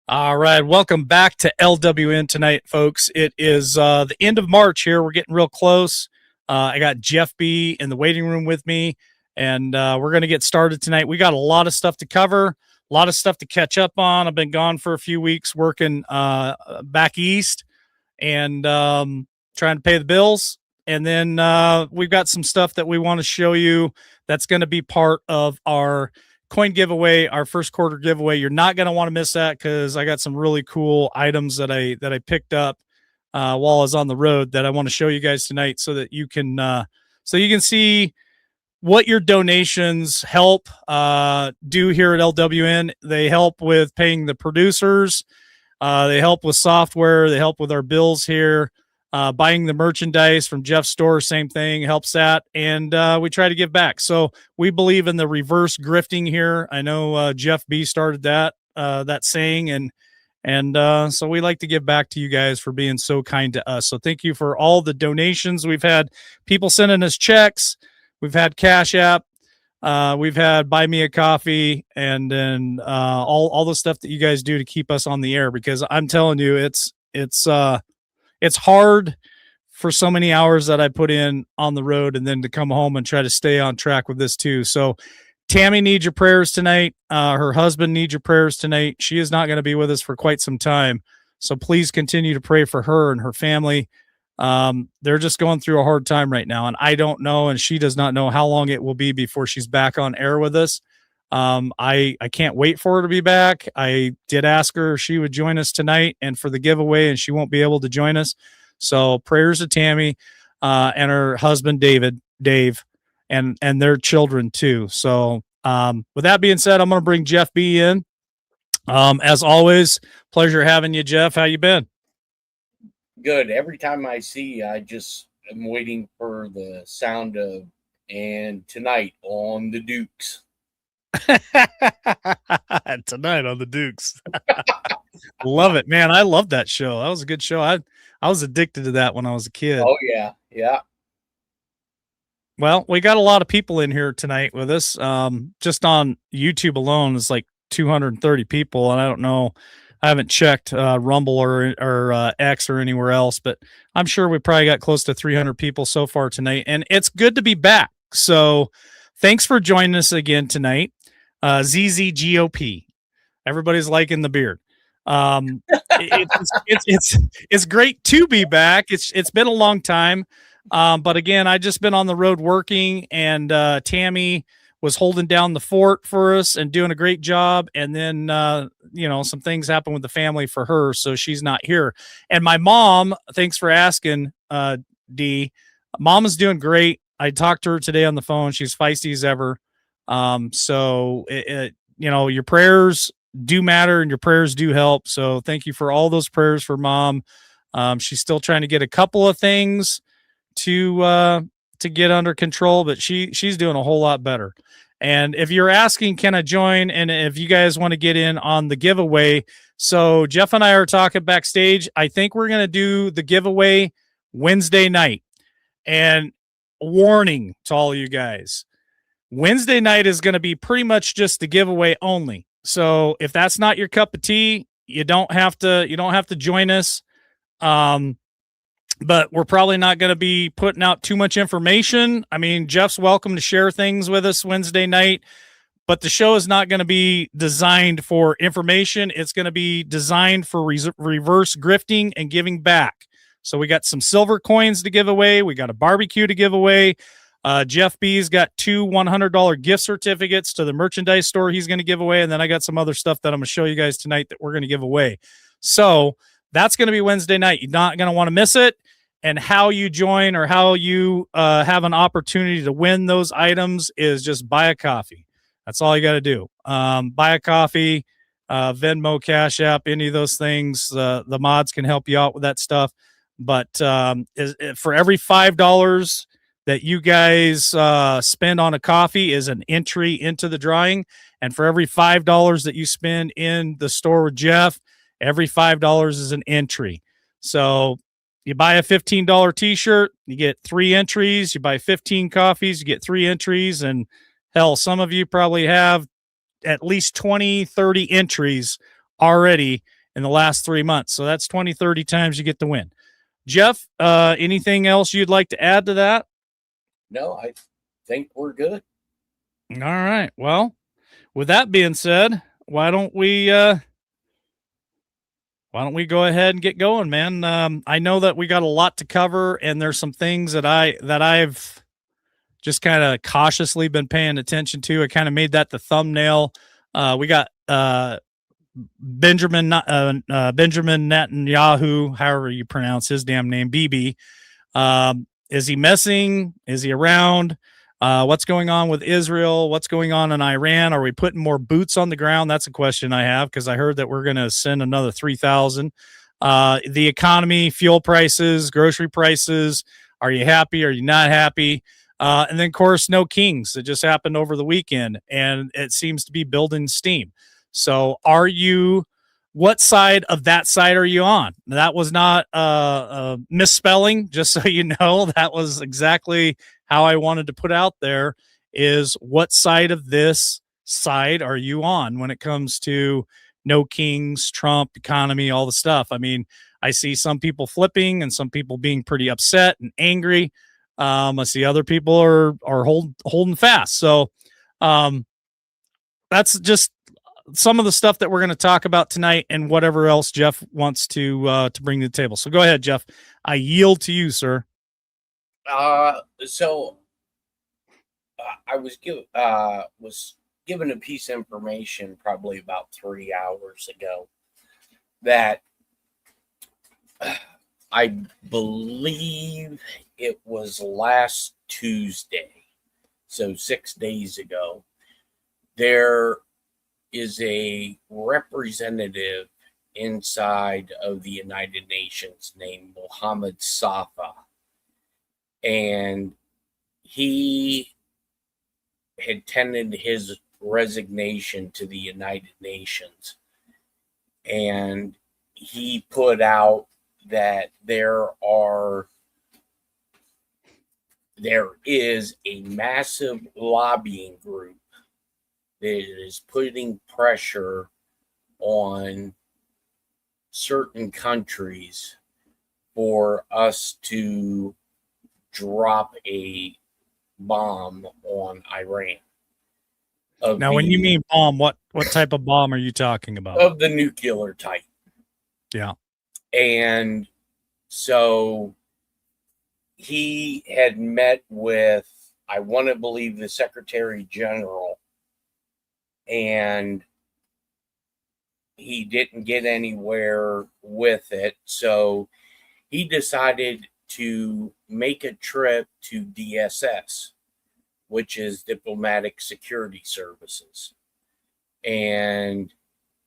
All right, welcome back to LWN tonight, folks. It is the end of March here. We're getting real close. I got Jeff B in the waiting room with me, and we're going to get started tonight. We got a lot of stuff to cover, a lot of stuff to catch up on. I've been gone for a few weeks working back east and trying to pay the bills. And then we've got some stuff that we want to show you that's going to be part of our coin giveaway, our first quarter giveaway. You're not going to want to miss that because I got some really cool items that I picked up while I was on the road that I want to show you guys tonight, so that you can see what your donations help do here at LWN. They help with paying the producers. They help with software. They help with our bills here. Buying the merchandise from Jeff's store, same thing, helps that. And we try to give back. So we believe in the reverse grifting here. I know Jeff B started that saying, and so we like to give back to you guys for being so kind to us. So thank you for all the donations. We've had people sending us checks. We've had Cash App. We've had Buy Me a Coffee, and then all the stuff that you guys do to keep us on the air, because I'm telling you, it's hard for so many hours that I put in on the road, and then to come home and try to stay on track with this too. So Tammy needs your prayers tonight. Her husband needs your prayers tonight. She is not going to be with us for quite some time. So please continue to pray for her and her family. They're just going through a hard time right now, and I don't know, and she does not know how long it will be before she's back on air with us. I can't wait for her to be back. I did ask her if she would join us tonight and for the giveaway, and she won't be able to join us. So prayers to Tammy and her husband Dave, and their children too. So with that being said, I'm going to bring Jeff B in. As always, pleasure having you, Jeff. How you been? Good. Every time I see you, I just am waiting for the sound of "and tonight on the Dukes." Tonight on the Dukes. Love it, man. I love that show. That was a good show. I was addicted to that when I was a kid. Oh yeah. Well, we got a lot of people in here tonight with us. Just on YouTube alone is like 230 people, and I don't know, I haven't checked Rumble or X or anywhere else, but I'm sure we probably got close to 300 people so far tonight, and it's good to be back. So thanks for joining us again tonight. ZZGOP. Everybody's liking the beard. It's great to be back. It's been a long time. But again, I just been on the road working, and Tammy was holding down the fort for us and doing a great job. And then, some things happened with the family for her, so she's not here. And my mom, thanks for asking, D. Mom is doing great. I talked to her today on the phone. She's feisty as ever. So your prayers do matter, and your prayers do help. So thank you for all those prayers for Mom. She's still trying to get a couple of things to get under control, but she's doing a whole lot better. And if you're asking, can I join? And if you guys want to get in on the giveaway, so Jeff and I are talking backstage. I think we're going to do the giveaway Wednesday night. And warning to all you guys, Wednesday night is going to be pretty much just the giveaway only. So if that's not your cup of tea, you don't have to join us. But we're probably not going to be putting out too much information. I mean, Jeff's welcome to share things with us Wednesday night, but the show is not going to be designed for information. It's going to be designed for reverse grifting and giving back. So we got some silver coins to give away. We got a barbecue to give away. Jeff B's got 2 $100 gift certificates to the merchandise store he's going to give away. And then I got some other stuff that I'm going to show you guys tonight that we're going to give away. So that's going to be Wednesday night. You're not going to want to miss it. And how you join, or how you have an opportunity to win those items, is just buy a coffee. That's all you got to do. Buy a coffee, Venmo, Cash App, any of those things. The mods can help you out with that stuff. But for every $5 that you guys spend on a coffee is an entry into the drawing. And for every $5 that you spend in the store with Jeff, every $5 is an entry. So you buy a $15 t-shirt, you get 3 entries. You buy 15 coffees, you get 3 entries. And hell, some of you probably have at least 20, 30 entries already in the last 3 months. So that's 20, 30 times you get the win. Jeff, anything else you'd like to add to that? No, I think we're good. All right. Well, with that being said, why don't we go ahead and get going, man? I know that we got a lot to cover, and there's some things that I've just kind of cautiously been paying attention to. I kind of made that the thumbnail. We got Benjamin Netanyahu, however you pronounce his damn name, BiBi. Is he messing? Is he around? What's going on with Israel? What's going on in Iran? Are we putting more boots on the ground? That's a question I have, because I heard that we're going to send another 3,000. The economy, fuel prices, grocery prices. Are you happy? Are you not happy? And then, of course, no kings. It just happened over the weekend, and it seems to be building steam. So what side of that side are you on? That was not a misspelling, just so you know. That was exactly how I wanted to put out there, is what side of this side are you on when it comes to no kings, Trump, economy, all the stuff. I mean, I see some people flipping and some people being pretty upset and angry. I see other people are holding fast. So that's just some of the stuff that we're going to talk about tonight, and whatever else Jeff wants to bring to the table. So go ahead, Jeff. I yield to you, sir. So I was given a piece of information probably about 3 hours ago that I believe it was last Tuesday, so 6 days ago. There is a representative inside of the United Nations named Mohammed Safa, and he had tendered his resignation to the United Nations, and he put out that there is a massive lobbying group that is putting pressure on certain countries for us to drop a bomb on Iran. Now, when you mean bomb, what type of bomb are you talking about? Of the nuclear type. Yeah. And so he had met with, I want to believe, the Secretary General, and he didn't get anywhere with it. So he decided to make a trip to DSS, which is Diplomatic Security Services. And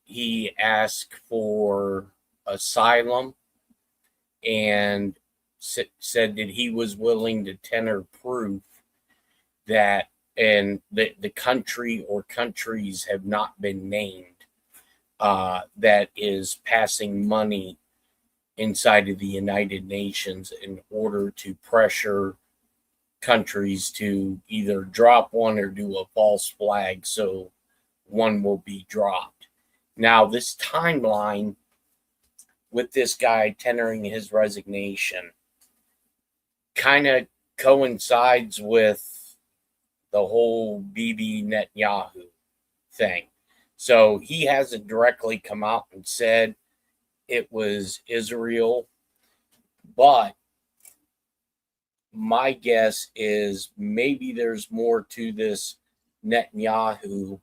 he asked for asylum and said that he was willing to tender proof that, and the country or countries have not been named, that is passing money inside of the United Nations in order to pressure countries to either drop one or do a false flag so one will be dropped. Now, this timeline with this guy tendering his resignation kind of coincides with the whole BiBi Netanyahu thing. So he hasn't directly come out and said it was Israel, but my guess is maybe there's more to this Netanyahu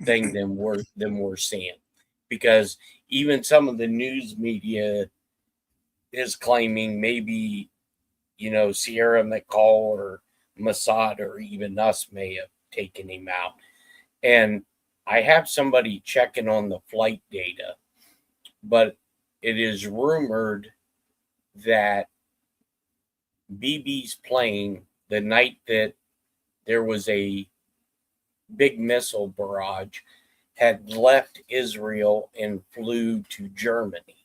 thing than we're seeing, because even some of the news media is claiming maybe, Sierra McCall or Mossad or even us may have taken him out. And I have somebody checking on the flight data, but it is rumored that BiBi's plane, the night that there was a big missile barrage, had left Israel and flew to Germany.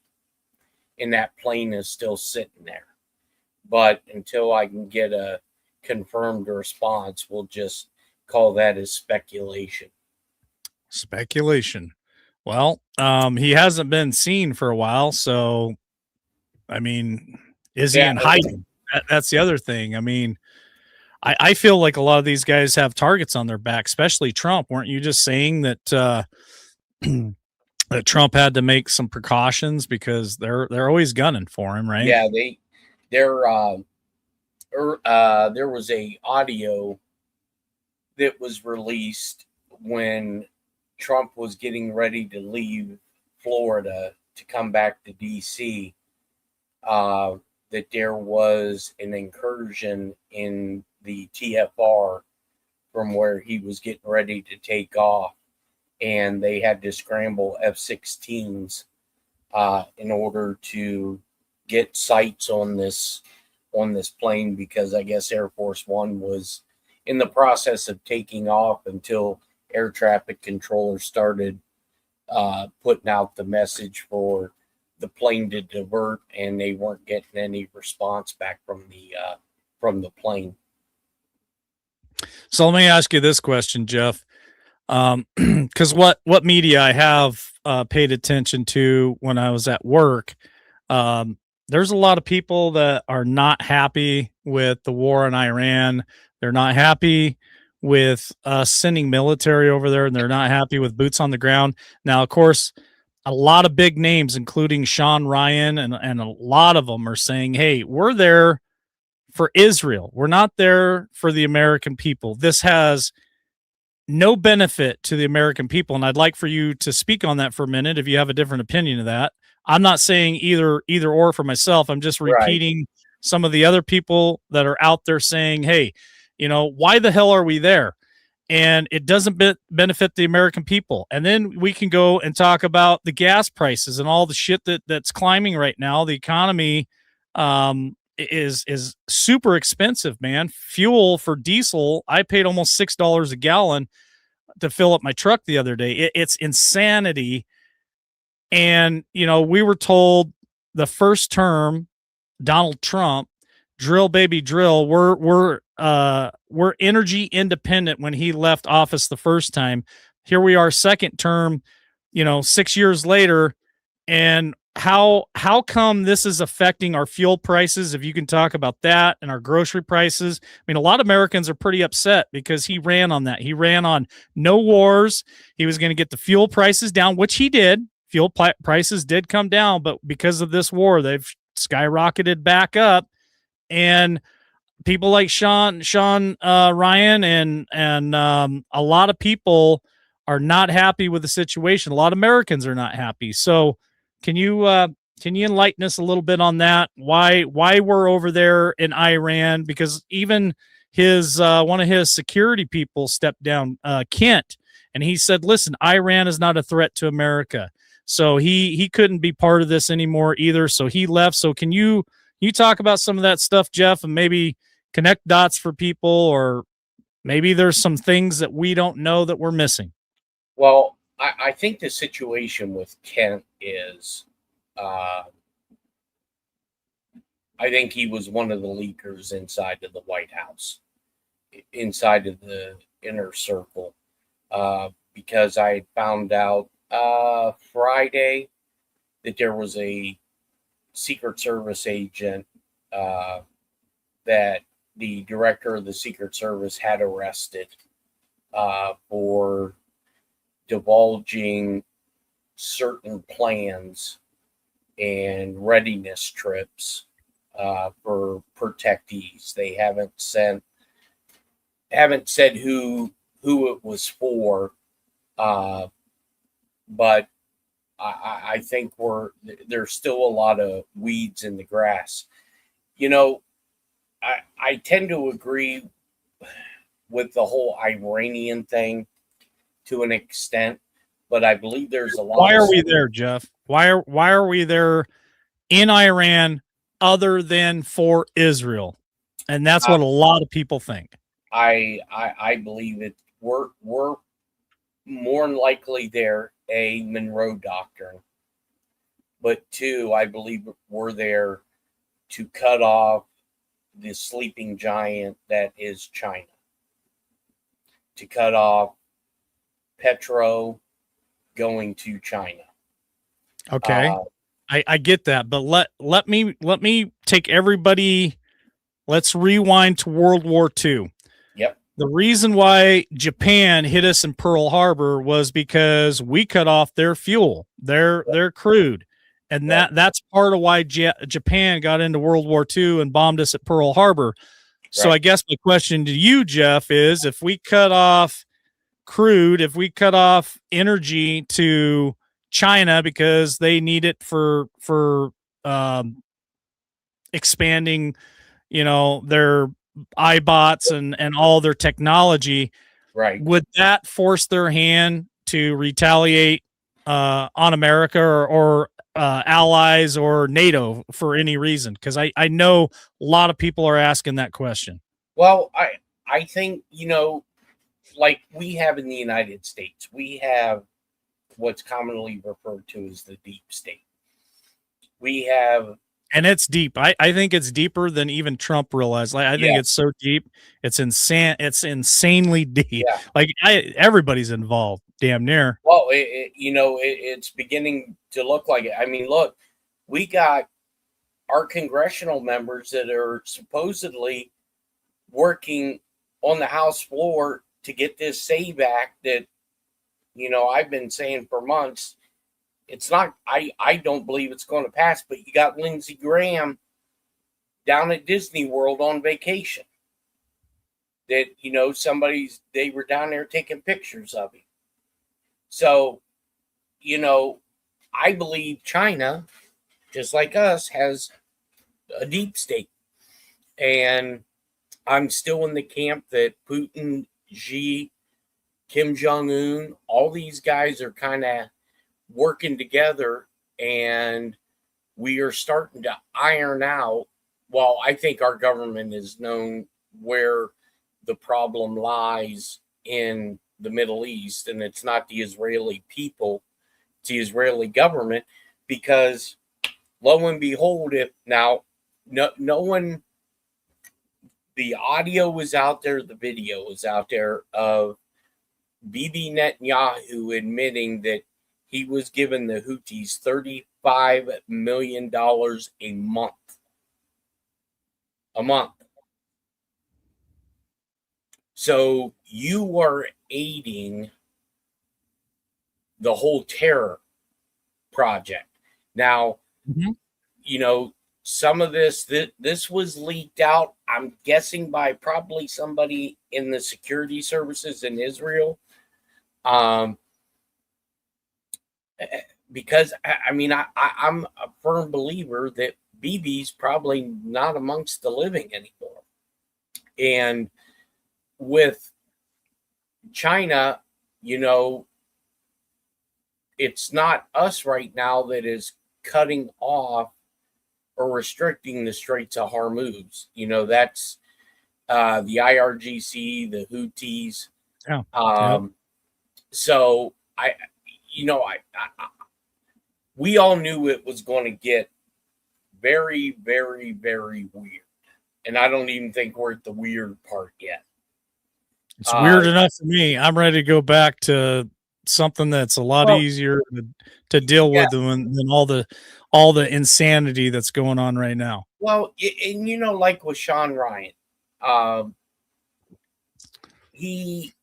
And that plane is still sitting there. But until I can get a confirmed response, we'll just call that as speculation. Speculation. Well, he hasn't been seen for a while, so I mean, is he Yeah, in hiding? That's the other thing. I mean, I feel like a lot of these guys have targets on their back, especially Trump. Weren't you just saying that that Trump had to make some precautions because they're always gunning for him, right? yeah, there was a audio that was released when Trump was getting ready to leave Florida to come back to DC. That there was an incursion in the TFR from where he was getting ready to take off, and they had to scramble F-16s in order to get sights on this plane, because I guess Air Force One was in the process of taking off until air traffic controllers started putting out the message for the plane to divert, and they weren't getting any response back from the plane. So let me ask you this question, Jeff. Because what media I have paid attention to when I was at work, um, there's a lot of people that are not happy with the war in Iran. They're not happy with sending military over there, and they're not happy with boots on the ground. Now, of course, a lot of big names, including Sean Ryan, and a lot of them are saying, "Hey, we're there for Israel. We're not there for the American people. This has no benefit to the American people." And I'd like for you to speak on that for a minute if you have a different opinion of that. I'm not saying either or for myself. I'm just Right, repeating some of the other people that are out there saying, "Hey, why the hell are we there?" And it doesn't benefit the American people. And then we can go and talk about the gas prices and all the shit that's climbing right now. The economy is super expensive, man. Fuel for diesel, I paid almost $6 a gallon to fill up my truck the other day. It's insanity. And we were told the first term, Donald Trump, drill baby drill. We're energy independent when he left office the first time. Here we are, second term, 6 years later, and how come this is affecting our fuel prices? If you can talk about that, and our grocery prices. I mean, a lot of Americans are pretty upset because he ran on that. He ran on no wars. He was going to get the fuel prices down, which he did. Fuel prices did come down, but because of this war, they've skyrocketed back up. And people like Sean Ryan and a lot of people are not happy with the situation. A lot of Americans are not happy. So can you enlighten us a little bit on that? Why we're over there in Iran? Because even his one of his security people stepped down, Kent, and he said, "Listen, Iran is not a threat to America." So he couldn't be part of this anymore either. So he left. So can you talk about some of that stuff, Jeff, and maybe connect dots for people, or maybe there's some things that we don't know that we're missing? well, I think the situation with Kent is, uh, I think he was one of the leakers inside of the White House, inside of the inner circle, because I found out Friday that there was a Secret Service agent uh, that the director of the Secret Service had arrested for divulging certain plans and readiness trips for protectees. They haven't said who it was for, uh, but I think there's still a lot of weeds in the grass. You know, I tend to agree with the whole Iranian thing to an extent, but I believe there's a lot Why of are we there, Jeff? Why are we there in Iran other than for Israel? And that's uh, what a lot of people think. I believe it. We're more than likely there, a Monroe Doctrine, but two, I believe we're there to cut off the sleeping giant that is China, to cut off petro going to China. Okay. I get that, but let me take everybody. Let's rewind to World War II. Yep. The reason why Japan hit us in Pearl Harbor was because we cut off their fuel, their crude, and that's part of why Japan got into World War II and bombed us at Pearl Harbor. So I guess my question to you, Jeff, is if we cut off crude, if we cut off energy to China because they need it for expanding, their iBots and all their technology, Right. would that force their hand to retaliate on America or allies or NATO for any reason? Because I know a lot of people are asking that question. Well, I think, like we have in the United States, we have what's commonly referred to as the deep state. We have, and it's deep. I think it's deeper than even Trump realized. Like, I think it's so deep. It's insane. It's insanely deep. Yeah. Like everybody's involved, damn near. Well, it's beginning to look like it. I mean, look, we got our congressional members that are supposedly working on the House floor to get this SAVE Act that, I've been saying for months. It's not, I don't believe it's going to pass, but you got Lindsey Graham down at Disney World on vacation. That, they were down there taking pictures of him. So, I believe China, just like us, has a deep state. And I'm still in the camp that Putin, Xi, Kim Jong-un, all these guys are kind of working together, and we are starting to iron out. Well, I think our government is known where the problem lies in the Middle East, and it's not the Israeli people, it's the Israeli government, because lo and behold, if now no one, the audio was out there, the video was out there of BiBi Netanyahu admitting that he was giving the Houthis $35 million a month. A month. So you are aiding the whole terror project. Now, some of this was leaked out, I'm guessing, by probably somebody in the security services in Israel. Because I'm a firm believer that BiBi's probably not amongst the living anymore. And with China, it's not us right now that is cutting off or restricting the Straits of Hormuz. That's the IRGC, the Houthis. So we all knew it was going to get very, very, very weird. And I don't even think we're at the weird part yet. It's weird enough for me. I'm ready to go back to something that's a lot easier to deal with than all the insanity that's going on right now. Well, and like with Sean Ryan, he's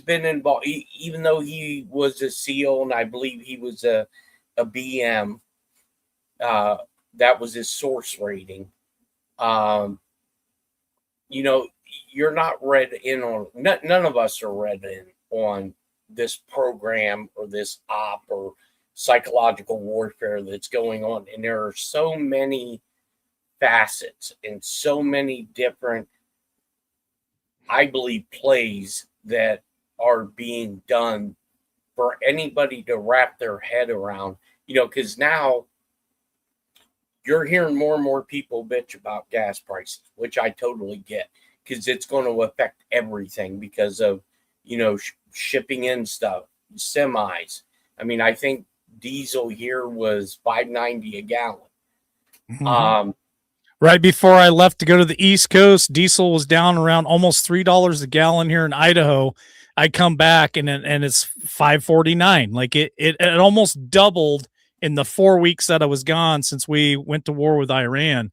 been involved, even though he was a SEAL, and I believe he was a BM. That was his source rating. You're not read in on, none of us are read in on this program or this op or psychological warfare that's going on. And there are so many facets and so many different, I believe, plays that are being done for anybody to wrap their head around, because now you're hearing more and more people bitch about gas prices, which I totally get, because it's going to affect everything because of, shipping in stuff, semis. I mean, I think diesel here was $5.90 a gallon. Mm-hmm. Right before I left to go to the East Coast, diesel was down around almost $3 a gallon here in Idaho. I come back and it's 549. Like it almost doubled in the 4 weeks that I was gone since we went to war with Iran.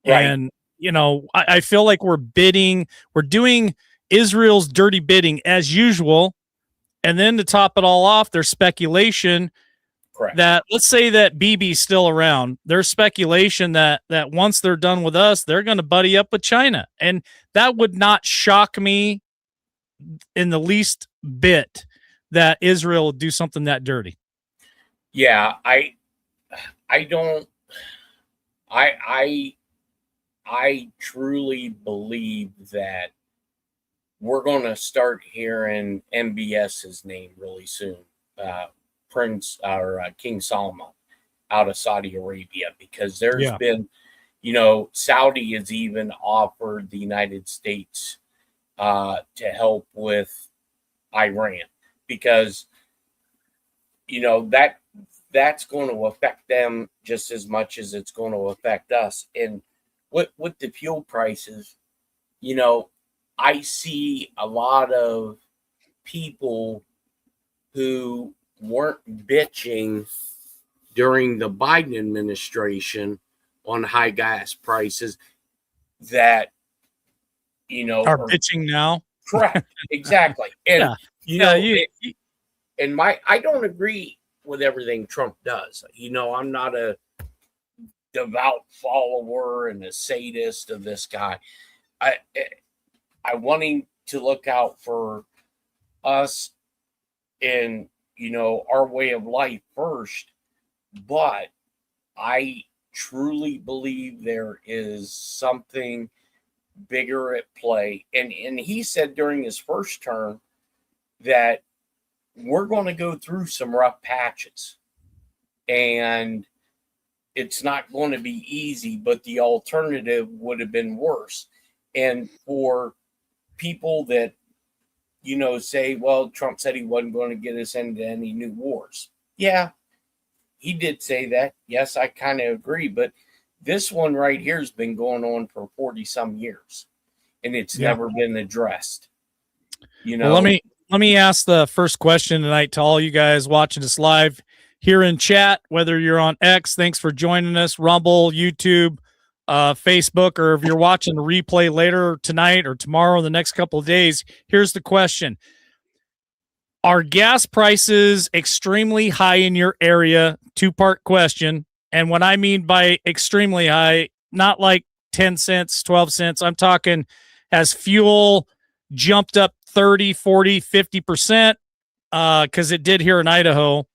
Right. And, I feel like we're doing Israel's dirty bidding as usual. And then to top it all off, there's speculation Correct. that, let's say that BiBi's still around. There's speculation that once they're done with us, they're going to buddy up with China. And that would not shock me in the least bit that Israel would do something that dirty. Yeah, I truly believe that we're going to start hearing MBS's name really soon. Prince or King Salman out of Saudi Arabia, because there's been, Saudi has even offered the United States to help with Iran, because that's going to affect them just as much as it's going to affect us. And with the fuel prices, I see a lot of people who weren't bitching during the Biden administration on high gas prices that are bitching now. Correct. Exactly. And I don't agree with everything Trump does. I'm not a devout follower and a sadist of this guy. I want him to look out for us and our way of life first, but I truly believe there is something bigger at play. And he said during his first term that we're going to go through some rough patches, and it's not going to be easy, but the alternative would have been worse. And for people that say, well, Trump said he wasn't going to get us into any new wars. Yeah, he did say that. Yes, I kind of agree. But this one right here has been going on for 40 some years, and it's never been addressed. Well, let me ask the first question tonight to all you guys watching us live here in chat, whether you're on X, thanks for joining us, Rumble, YouTube, Facebook, or if you're watching the replay later tonight or tomorrow, the next couple of days. Here's the question. Are gas prices extremely high in your area? Two-part question. And what I mean by extremely high, not like 10 cents, 12 cents. I'm talking, has fuel jumped up 30, 40, 50%? Because it did here in Idaho.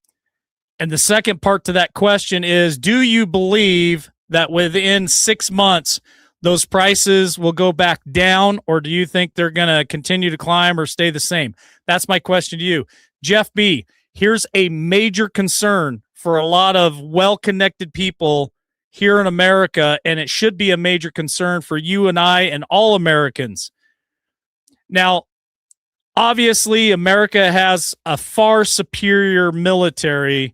And the second part to that question is, do you believe that within 6 months, those prices will go back down, or do you think they're going to continue to climb or stay the same? That's my question to you. Jeff B., here's a major concern for a lot of well-connected people here in America, and it should be a major concern for you and I and all Americans. Now, obviously, America has a far superior military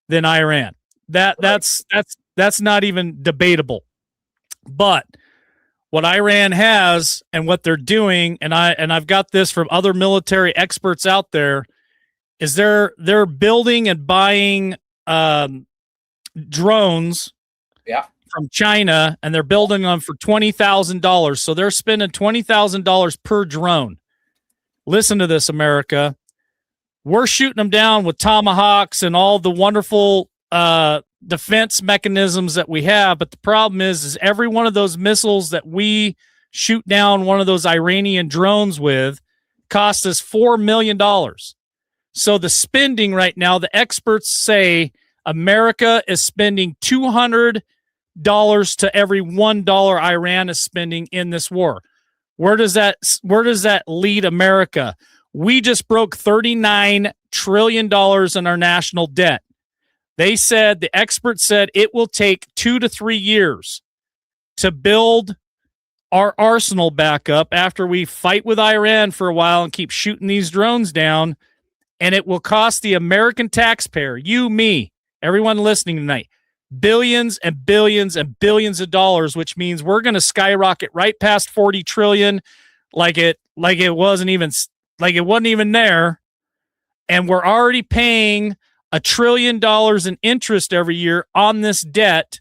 than Iran. That's not even debatable. But what Iran has and what they're doing, and I've got this from other military experts out there, is they're building and buying drones from China, and they're building them for $20,000. So they're spending $20,000 per drone. Listen to this, America. We're shooting them down with Tomahawks and all the wonderful defense mechanisms that we have. But the problem is every one of those missiles that we shoot down one of those Iranian drones with cost us $4 million. So the spending right now, the experts say America is spending $200 to every $1 Iran is spending in this war. Where does that lead America? We just broke $39 trillion in our national debt. The experts said it will take 2 to 3 years to build our arsenal back up after we fight with Iran for a while and keep shooting these drones down. And it will cost the American taxpayer, you, me, everyone listening tonight, billions and billions and billions of dollars, which means we're going to skyrocket right past 40 trillion like it wasn't even like it wasn't even there. And we're already paying $1 trillion in interest every year on this debt,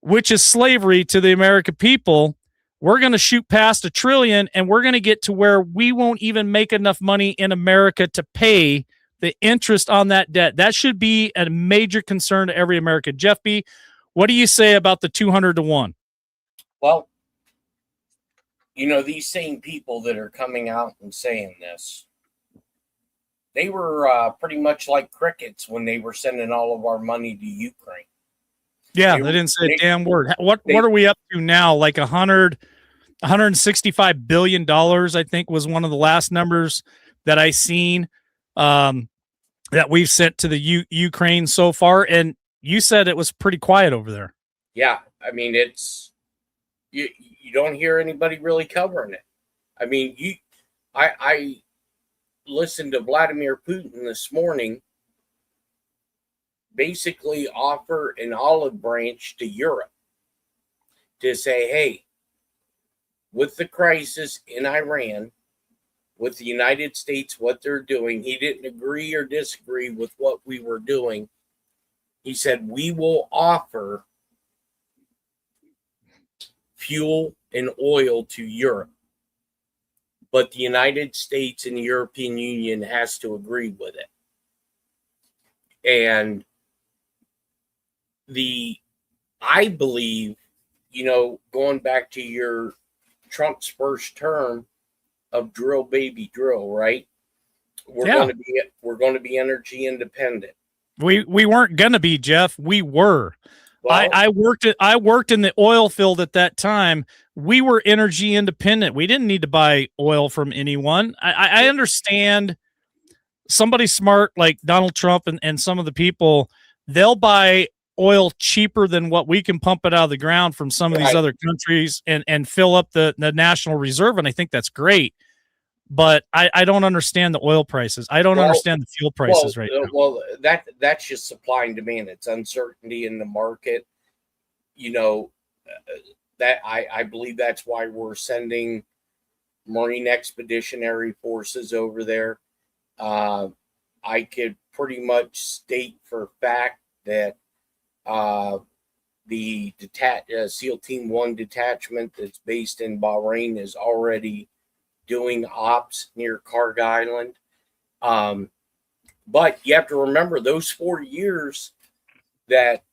which is slavery to the American people. We're going to shoot past $1 trillion, and we're going to get to where we won't even make enough money in America to pay the interest on that debt. That should be a major concern to every American. Jeff B., what do you say about the 200 to 1? Well, you know, these same people that are coming out and saying this, they were pretty much like crickets when they were sending all of our money to Ukraine. Yeah, they didn't say a damn word. What are we up to now? Like $165 billion, I think, was one of the last numbers that I seen that we've sent to the Ukraine so far. And you said it was pretty quiet over there. Yeah, I mean, it's you don't hear anybody really covering it. I mean, I listened to Vladimir Putin this morning basically offer an olive branch to Europe to say, hey, with the crisis in Iran, with the United States, what they're doing, he didn't agree or disagree with what we were doing. He said, we will offer fuel and oil to Europe, but the United States and the European Union has to agree with it. And I believe, you know, going back to your Trump's first term of drill baby drill, right? We're going to be energy independent. We weren't going to be, Jeff. We were. Well, I worked in the oil field at that time. We were energy independent. We didn't need to buy oil from anyone. I understand somebody smart like Donald Trump and some of the people, they'll buy oil cheaper than what we can pump it out of the ground from some of these other countries and fill up the national reserve. And I think that's great. But I don't understand the oil prices. I don't understand the fuel prices right now. Well, that's just supply and demand. It's uncertainty in the market. You know, that I believe that's why we're sending Marine Expeditionary Forces over there. I could pretty much state for a fact that the SEAL Team 1 detachment that's based in Bahrain is already doing ops near Karg Island. But you have to remember those 4 years that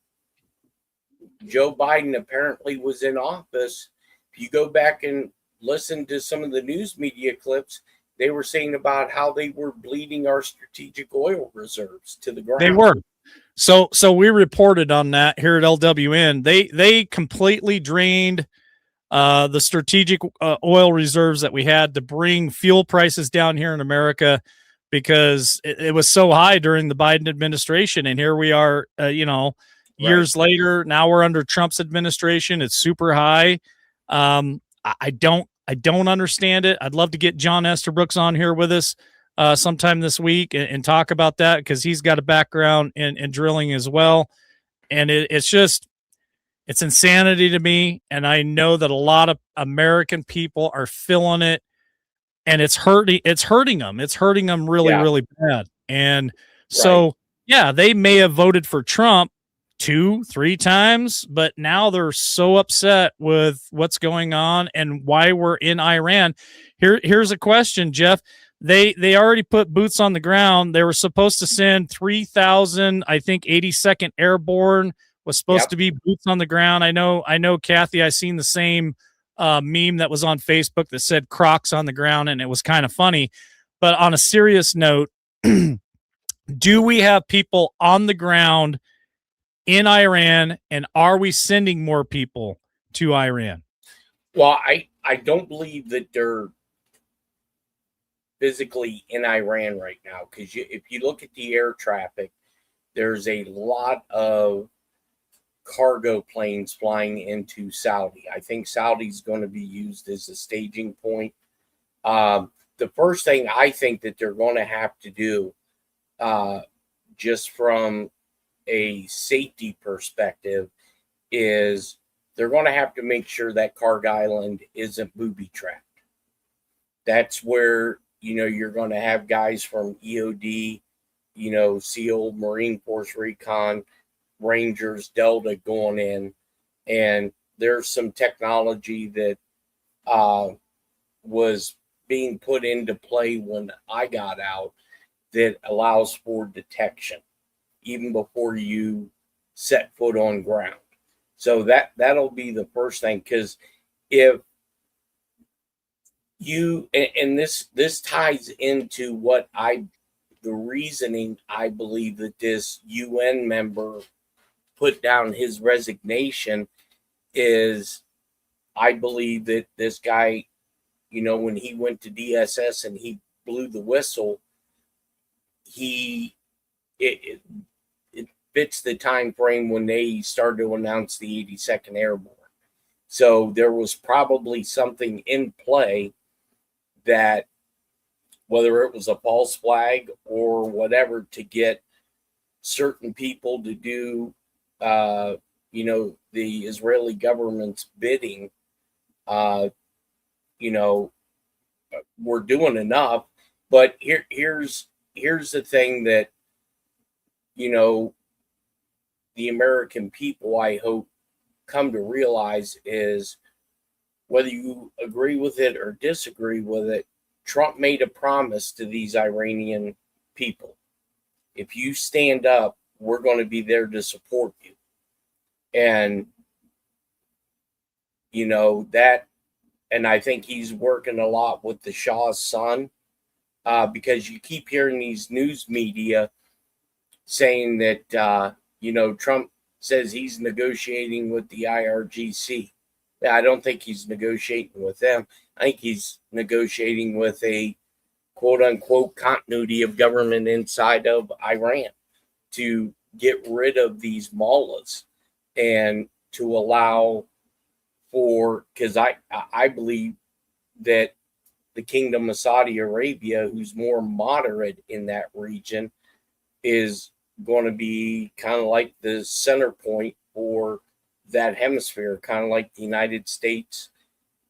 Joe Biden apparently was in office. If you go back and listen to some of the news media clips, they were saying about how they were bleeding our strategic oil reserves to the ground. They were. So we reported on that here at LWN. They completely drained the strategic oil reserves that we had to bring fuel prices down here in America because it was so high during the Biden administration. And here we are, years later. Now we're under Trump's administration. It's super high. I don't understand it. I'd love to get John Esterbrooks on here with us sometime this week and talk about that because he's got a background in drilling as well. And it's insanity to me. And I know that a lot of American people are feeling it and it's hurting them. It's hurting them really, really bad. And so, they may have voted for Trump 2-3 times, but now they're so upset with what's going on and why we're in Iran. Here's a question, Jeff. They already put boots on the ground. They were supposed to send 3,000, I think 82nd Airborne was supposed to be boots on the ground. I know, Kathy, I seen the same meme that was on Facebook that said Crocs on the ground, and it was kind of funny. But on a serious note, do we have people on the ground in Iran, and are we sending more people to Iran? Well, I don't believe that they're physically in Iran right now because if you look at the air traffic, there's a lot of cargo planes flying into Saudi. I think Saudi's going to be used as a staging point. The first thing I think that they're going to have to do, just from a safety perspective, is they're going to have to make sure that Karg Island isn't booby trapped. That's where you're going to have guys from EOD, SEAL, Marine Force Recon, Rangers, Delta going in. And there's some technology that was being put into play when I got out that allows for detection even before you set foot on ground. So that'll be the first thing, because if you and this ties into the reasoning I believe that this UN member put down his resignation is, I believe that this guy, when he went to DSS and he blew the whistle, it fits the time frame when they started to announce the 82nd Airborne. So there was probably something in play that, whether it was a false flag or whatever, to get certain people to do, the Israeli government's bidding, we're doing enough. But here's the thing that, the American people, I hope, come to realize is, whether you agree with it or disagree with it, Trump made a promise to these Iranian people. If you stand up, we're going to be there to support you. And, that, and I think he's working a lot with the Shah's son, because you keep hearing these news media saying that, Trump says he's negotiating with the IRGC. I don't think he's negotiating with them. I think he's negotiating with a quote unquote continuity of government inside of Iran to get rid of these mullahs and to allow for, because I believe that the Kingdom of Saudi Arabia, who's more moderate in that region, is going to be kind of like the center point for that hemisphere, kind of like the United States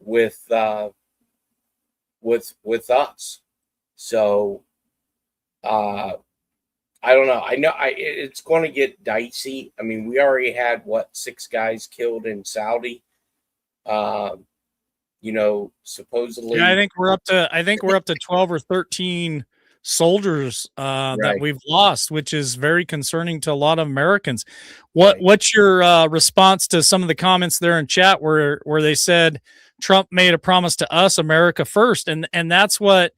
with us. So I don't know. I know it's going to get dicey. I mean, we already had 6 guys killed in Saudi. Supposedly. Yeah, I think we're up to 12 or 13 soldiers that we've lost, which is very concerning to a lot of Americans. What's your response to some of the comments there in chat where they said Trump made a promise to us, America first, and that's what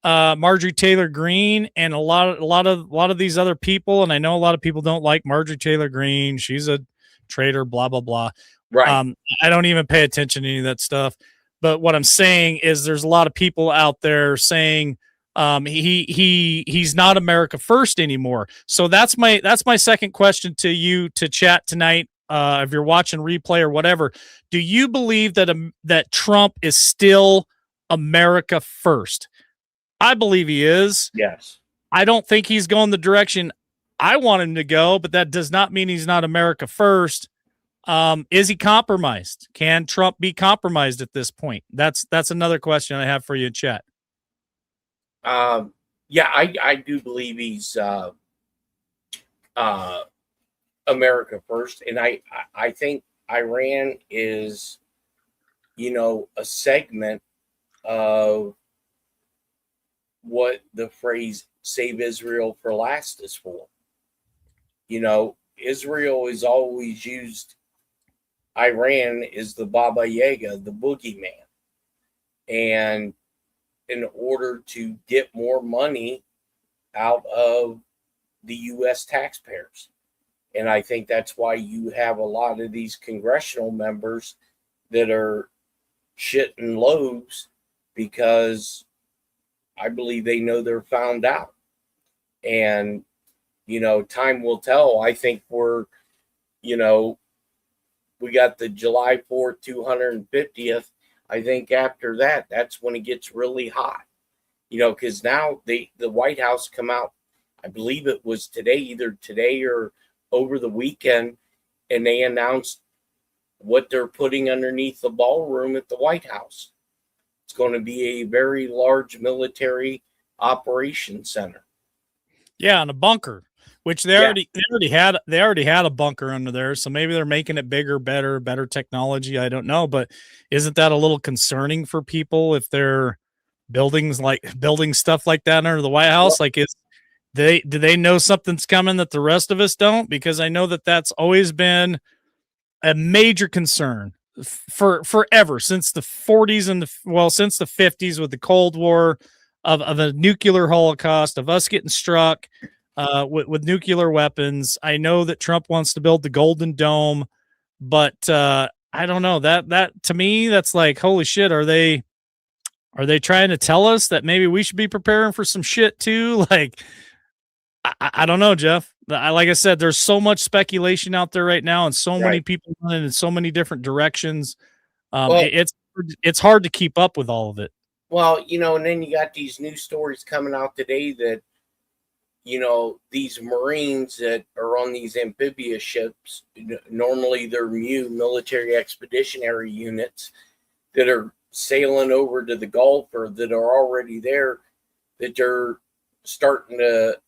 Marjorie Taylor Greene and a lot of these other people, and I know a lot of people don't like Marjorie Taylor Greene. She's a traitor, blah blah blah. Right. I don't even pay attention to any of that stuff. But what I'm saying is, there's a lot of people out there saying he's not America first anymore. So that's my second question to you to chat tonight. If you're watching replay or whatever, do you believe that Trump is still America first? I believe he is. Yes. I don't think he's going the direction I want him to go, but that does not mean he's not America first. Is he compromised? Can Trump be compromised at this point? That's another question I have for you in chat. Yeah, I do believe he's America first, and I think Iran is, a segment of what the phrase "Save Israel for last" is for. Israel has always used Iran is the Baba Yaga, the boogeyman. And in order to get more money out of the U.S. taxpayers. And I think that's why you have a lot of these congressional members that are shitting loaves, because I believe they know they're found out. And, time will tell. I think we got the July 4th, 250th. I think after that, that's when it gets really hot, because now the White House come out, I believe it was today, either today or over the weekend, and they announced what they're putting underneath the ballroom at the White House. It's going to be a very large military operations center. Yeah, and a bunker, which they already had a bunker under there, so maybe they're making it bigger, better technology. I don't know, but isn't that a little concerning for people if they're building stuff like that under the White House? Like, do they know something's coming that the rest of us don't? Because I know that that's always been a major concern for forever, since the 40s and since the 50s with the Cold War, of a nuclear holocaust, of us getting struck with nuclear weapons. I know that Trump wants to build the Golden Dome, but I don't know, that to me, that's like, holy shit, are they trying to tell us that maybe we should be preparing for some shit too? Like, I don't know, Jeff. Like I said, there's so much speculation out there right now, and so many people running in so many different directions. It's hard to keep up with all of it. Well, and then you got these news stories coming out today that, these Marines that are on these amphibious ships, normally they're military expeditionary units that are sailing over to the Gulf, or that are already there, that they're starting to,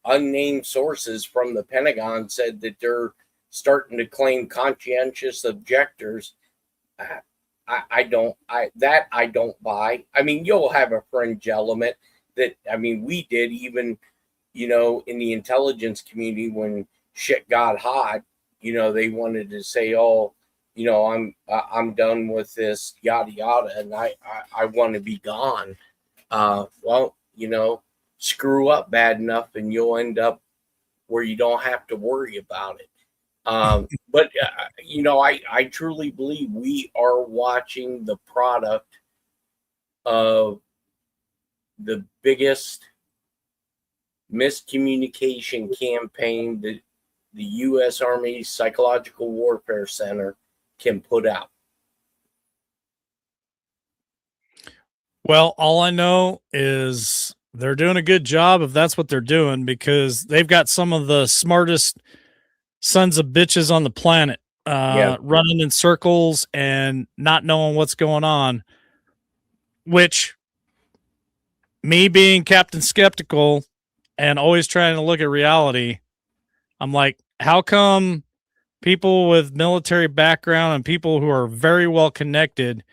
unnamed sources from the Pentagon said that they're starting to claim conscientious objectors. I don't buy. I mean, you'll have a fringe element that, we did, even, in the intelligence community, when shit got hot, they wanted to say, oh, I'm done with this, yada yada, and I want to be gone. Well, screw up bad enough and you'll end up where you don't have to worry about it. But I truly believe we are watching the product of the biggest miscommunication campaign that the U.S. Army Psychological Warfare Center can put out. Well, all I know is they're doing a good job if that's what they're doing, because they've got some of the smartest sons of bitches on the planet running in circles and not knowing what's going on, which, me being Captain Skeptical and always trying to look at reality, I'm like, how come people with military background and people who are very well connected,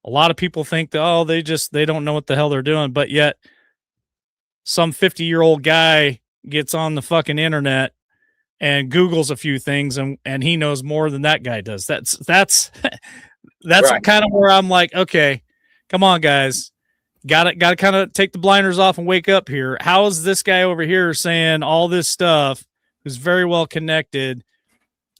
a lot of people think that, oh, they don't know what the hell they're doing, but yet some 50-year-old guy gets on the fucking internet and Googles a few things, and he knows more than that guy does. That's right. Kind of where I'm like, okay, come on, guys. Got to kind of take the blinders off and wake up here. How is this guy over here saying all this stuff, who's very well connected,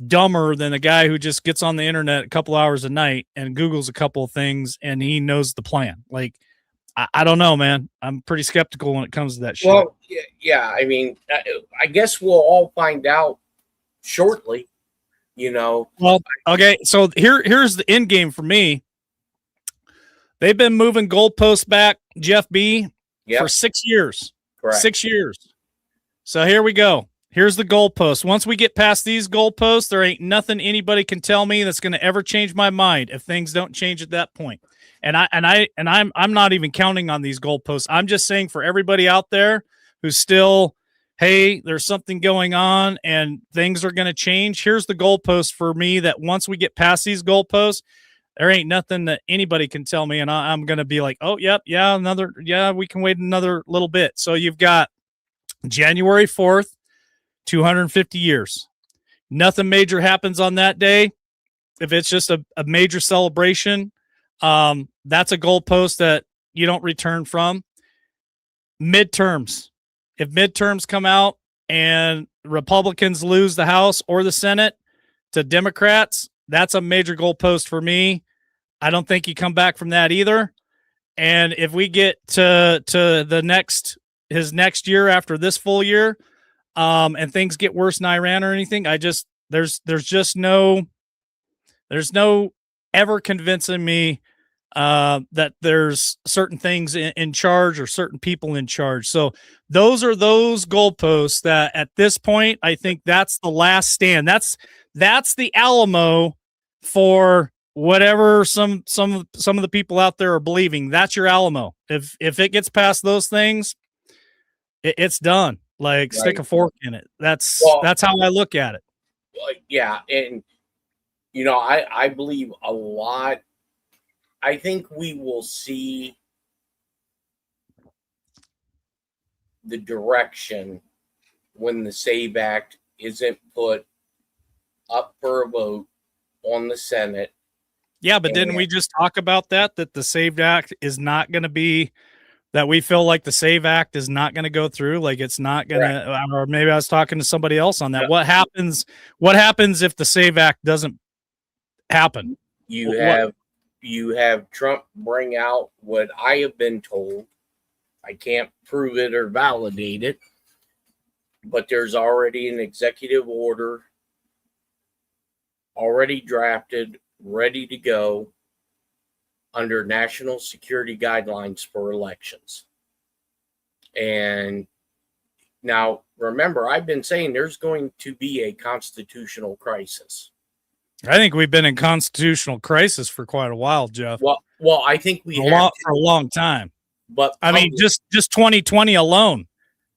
dumber than a guy who just gets on the internet a couple hours a night and Googles a couple of things and he knows the plan? Like, I don't know, man. I'm pretty skeptical when it comes to that shit. Well, yeah. I mean, I guess we'll all find out shortly, Well, okay. So here's the end game for me. They've been moving goalposts back, Jeff B, for 6 years. Correct. 6 years. So here we go. Here's the goalpost. Once we get past these goalposts, there ain't nothing anybody can tell me that's going to ever change my mind if things don't change at that point. And I'm not even counting on these goalposts. I'm just saying, for everybody out there who's still, hey, there's something going on and things are going to change. Here's the goalpost for me, that once we get past these goalposts, there ain't nothing that anybody can tell me. And I'm going to be like, oh, yep. Yeah. We can wait another little bit. So you've got January 4th, 250 years. Nothing major happens on that day. If it's just a major celebration, that's a goalpost that you don't return from. Midterms. If midterms come out and Republicans lose the House or the Senate to Democrats, that's a major goalpost for me. I don't think you come back from that either. And if we get to his next year after this full year, and things get worse in Iran or anything, there's no ever convincing me that there's certain things in charge or certain people in charge. So those are those goalposts that at this point, I think that's the last stand. That's the Alamo for whatever some of the people out there are believing, that's your Alamo. If it gets past those things, it's done. Like stick a fork in it. That's how I look at it. Yeah, and I believe a lot. I think we will see the direction when the SAVE Act isn't put up for a vote on the Senate. Yeah, but didn't we just talk about that the SAVE Act is not going to be, that we feel like the SAVE Act is not going to go through, like it's not going to, or maybe I was talking to somebody else on that. No. What happens if the SAVE Act doesn't happen? You have Trump bring out what I have been told. I can't prove it or validate it, but there's already an executive order already drafted, ready to go under national security guidelines for elections. And now, remember, I've been saying there's going to be a constitutional crisis. I think we've been in constitutional crisis for quite a while, Jeff. Well, I think we have for a long time. But I mean, just 2020 alone,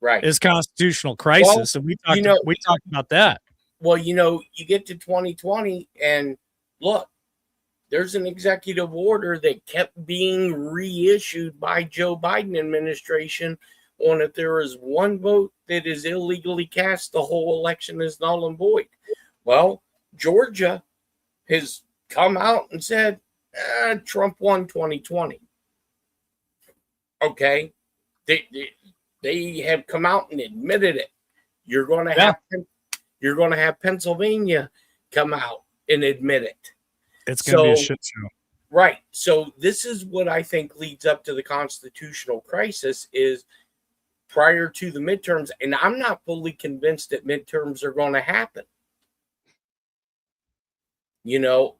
right, is constitutional crisis, and we talked about that. Well, you get to 2020, and look, there's an executive order that kept being reissued by Joe Biden administration on if there is one vote that is illegally cast, the whole election is null and void. Well, Georgia has come out and said, Trump won 2020. Okay. They have come out and admitted it. You're going to have Pennsylvania come out and admit it. It's going to be a shit show. Right. So this is what I think leads up to the constitutional crisis is prior to the midterms. And I'm not fully convinced that midterms are going to happen.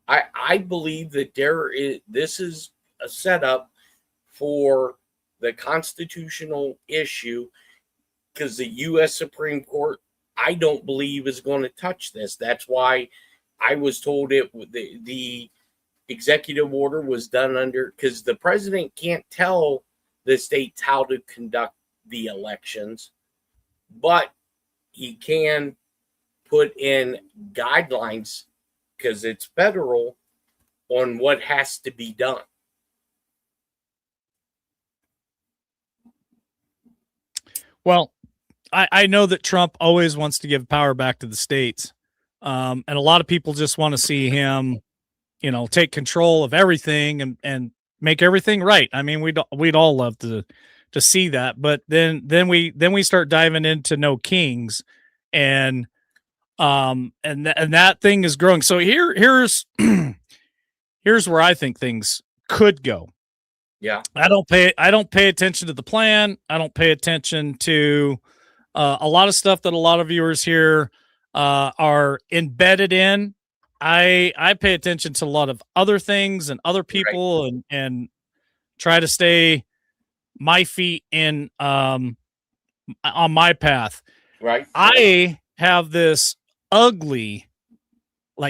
I believe that this is a setup for the constitutional issue because the U.S. Supreme Court, I don't believe, is going to touch this. That's why I was told the executive order was done under, because the president can't tell the states how to conduct the elections, but he can put in guidelines because it's federal on what has to be done. Well, I know that Trump always wants to give power back to the states. And a lot of people just want to see him, take control of everything and make everything right. I mean, we'd all love to see that, but then we start diving into no kings, and that thing is growing. So here's where I think things could go. Yeah. I don't pay attention to the plan. I don't pay attention to a lot of stuff that a lot of viewers here are embedded in. I pay attention to a lot of other things and other people, right, and try to stay my feet in on my path. Right. I have this ugly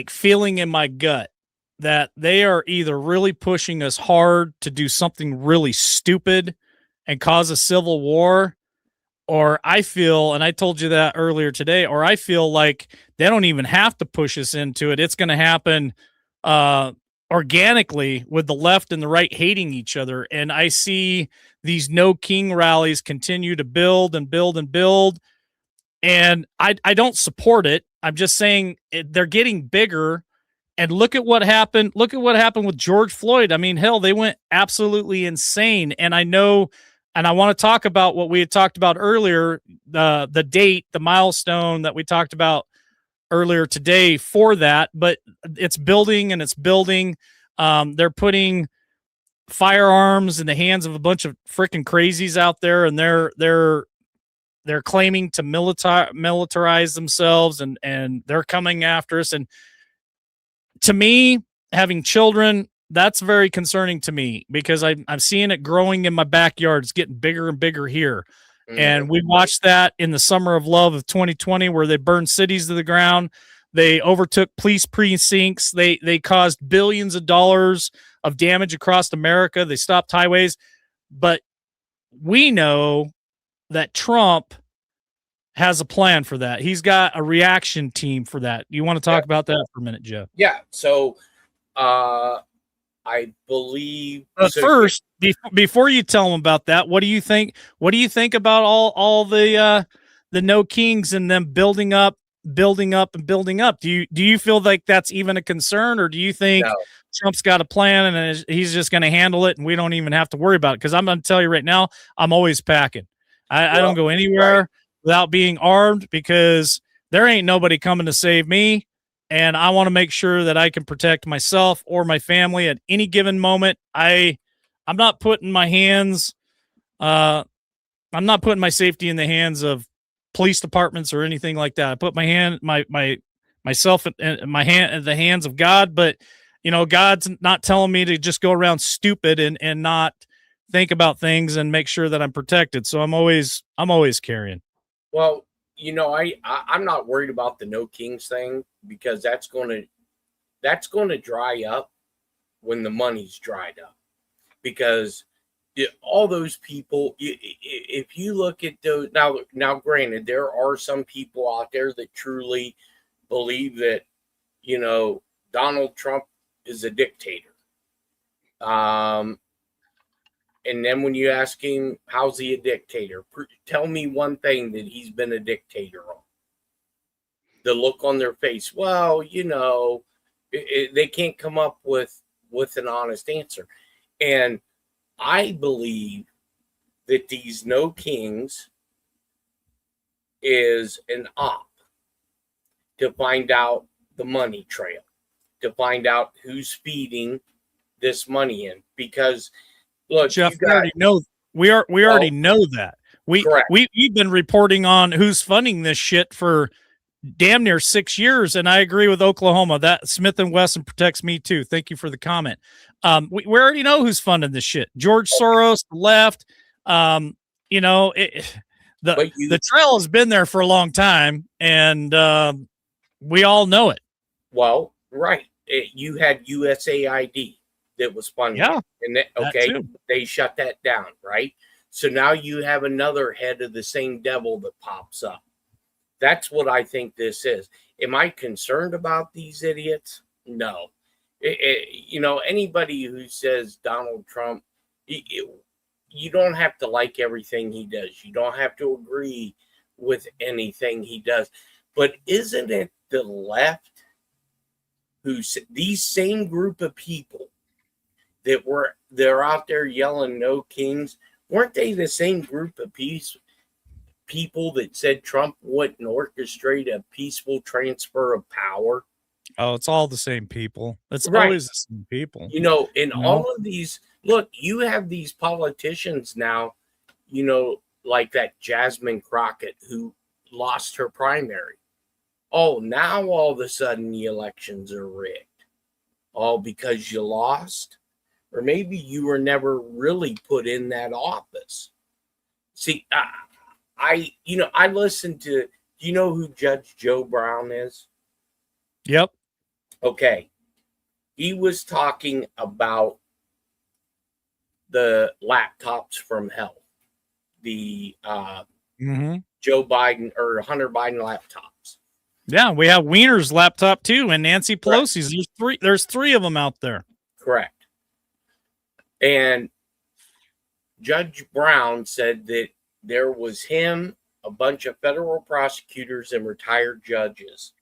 feeling in my gut that they are either really pushing us hard to do something really stupid and cause a civil war, or I feel, and I told you that earlier today, or I feel like they don't even have to push us into it. It's going to happen organically with the left and the right hating each other. And I see these no king rallies continue to build and build and build. And I don't support it. I'm just saying they're getting bigger. And look at what happened. Look at what happened with George Floyd. I mean, hell, they went absolutely insane. And I know, and I want to talk about what we had talked about earlier, the date, the milestone that we talked about earlier today for that. But it's building and it's building. They're putting firearms in the hands of a bunch of freaking crazies out there, and they're claiming to militarize themselves, and they're coming after us. And to me, having children, that's very concerning to me because I'm seeing it growing in my backyard. It's getting bigger and bigger here. Mm-hmm. And we watched that in the summer of love of 2020 where they burned cities to the ground. They overtook police precincts. They caused billions of dollars of damage across America. They stopped highways. But we know that Trump has a plan for that. He's got a reaction team for that. You want to talk about that for a minute, Jeff? Yeah. So I believe. But first, before you tell them about that, what do you think? What do you think about all the no kings and them building up, building up, and building up? Do you feel like that's even a concern, or do you think Trump's got a plan and he's just going to handle it and we don't even have to worry about it? Because I'm going to tell you right now, I'm always packing. I don't go anywhere without being armed because there ain't nobody coming to save me. And I want to make sure that I can protect myself or my family at any given moment. I'm not putting my hands, I'm not putting my safety in the hands of police departments or anything like that. I put myself in the hands of God, but God's not telling me to just go around stupid and not think about things and make sure that I'm protected. So I'm always carrying. Well, I'm not worried about the no kings thing because that's going to dry up when the money's dried up. Because all those people, if you look at those now, granted, there are some people out there that truly believe that Donald Trump is a dictator. And then when you ask him, how's he a dictator? Tell me one thing that he's been a dictator on. The look on their face. Well, they can't come up with an honest answer. And I believe that these no kings is an op to find out the money trail, to find out who's feeding this money in. Because look, Jeff, we already know that. We've been reporting on who's funding this shit for damn near 6 years, and I agree with Oklahoma. That Smith and Wesson protects me too. Thank you for the comment. We already know who's funding this shit. George Soros, the left. The trail has been there for a long time, and we all know it. Well, right. You had USAID that was funding. Yeah. And they shut that down, right? So now you have another head of the same devil that pops up. That's what I think this is. Am I concerned about these idiots? No. Anybody who says Donald Trump, you don't have to like everything he does. You don't have to agree with anything he does. But isn't it the left these same group of people they're out there yelling no kings? Weren't they the same group of people that said Trump wouldn't orchestrate a peaceful transfer of power? Oh, it's all the same people. It's always the same people. All of these, look, you have these politicians now, like that Jasmine Crockett who lost her primary. Oh, now all of a sudden the elections are rigged. All because you lost? Or maybe you were never really put in that office. See, I listened to, do you know who Judge Joe Brown is? Yep. Okay. He was talking about the laptops from hell, the Joe Biden or Hunter Biden laptops. Yeah, we have Wiener's laptop too, and Nancy Pelosi's. There's three of them out there. Correct. And Judge Brown said that there was him, a bunch of federal prosecutors and retired judges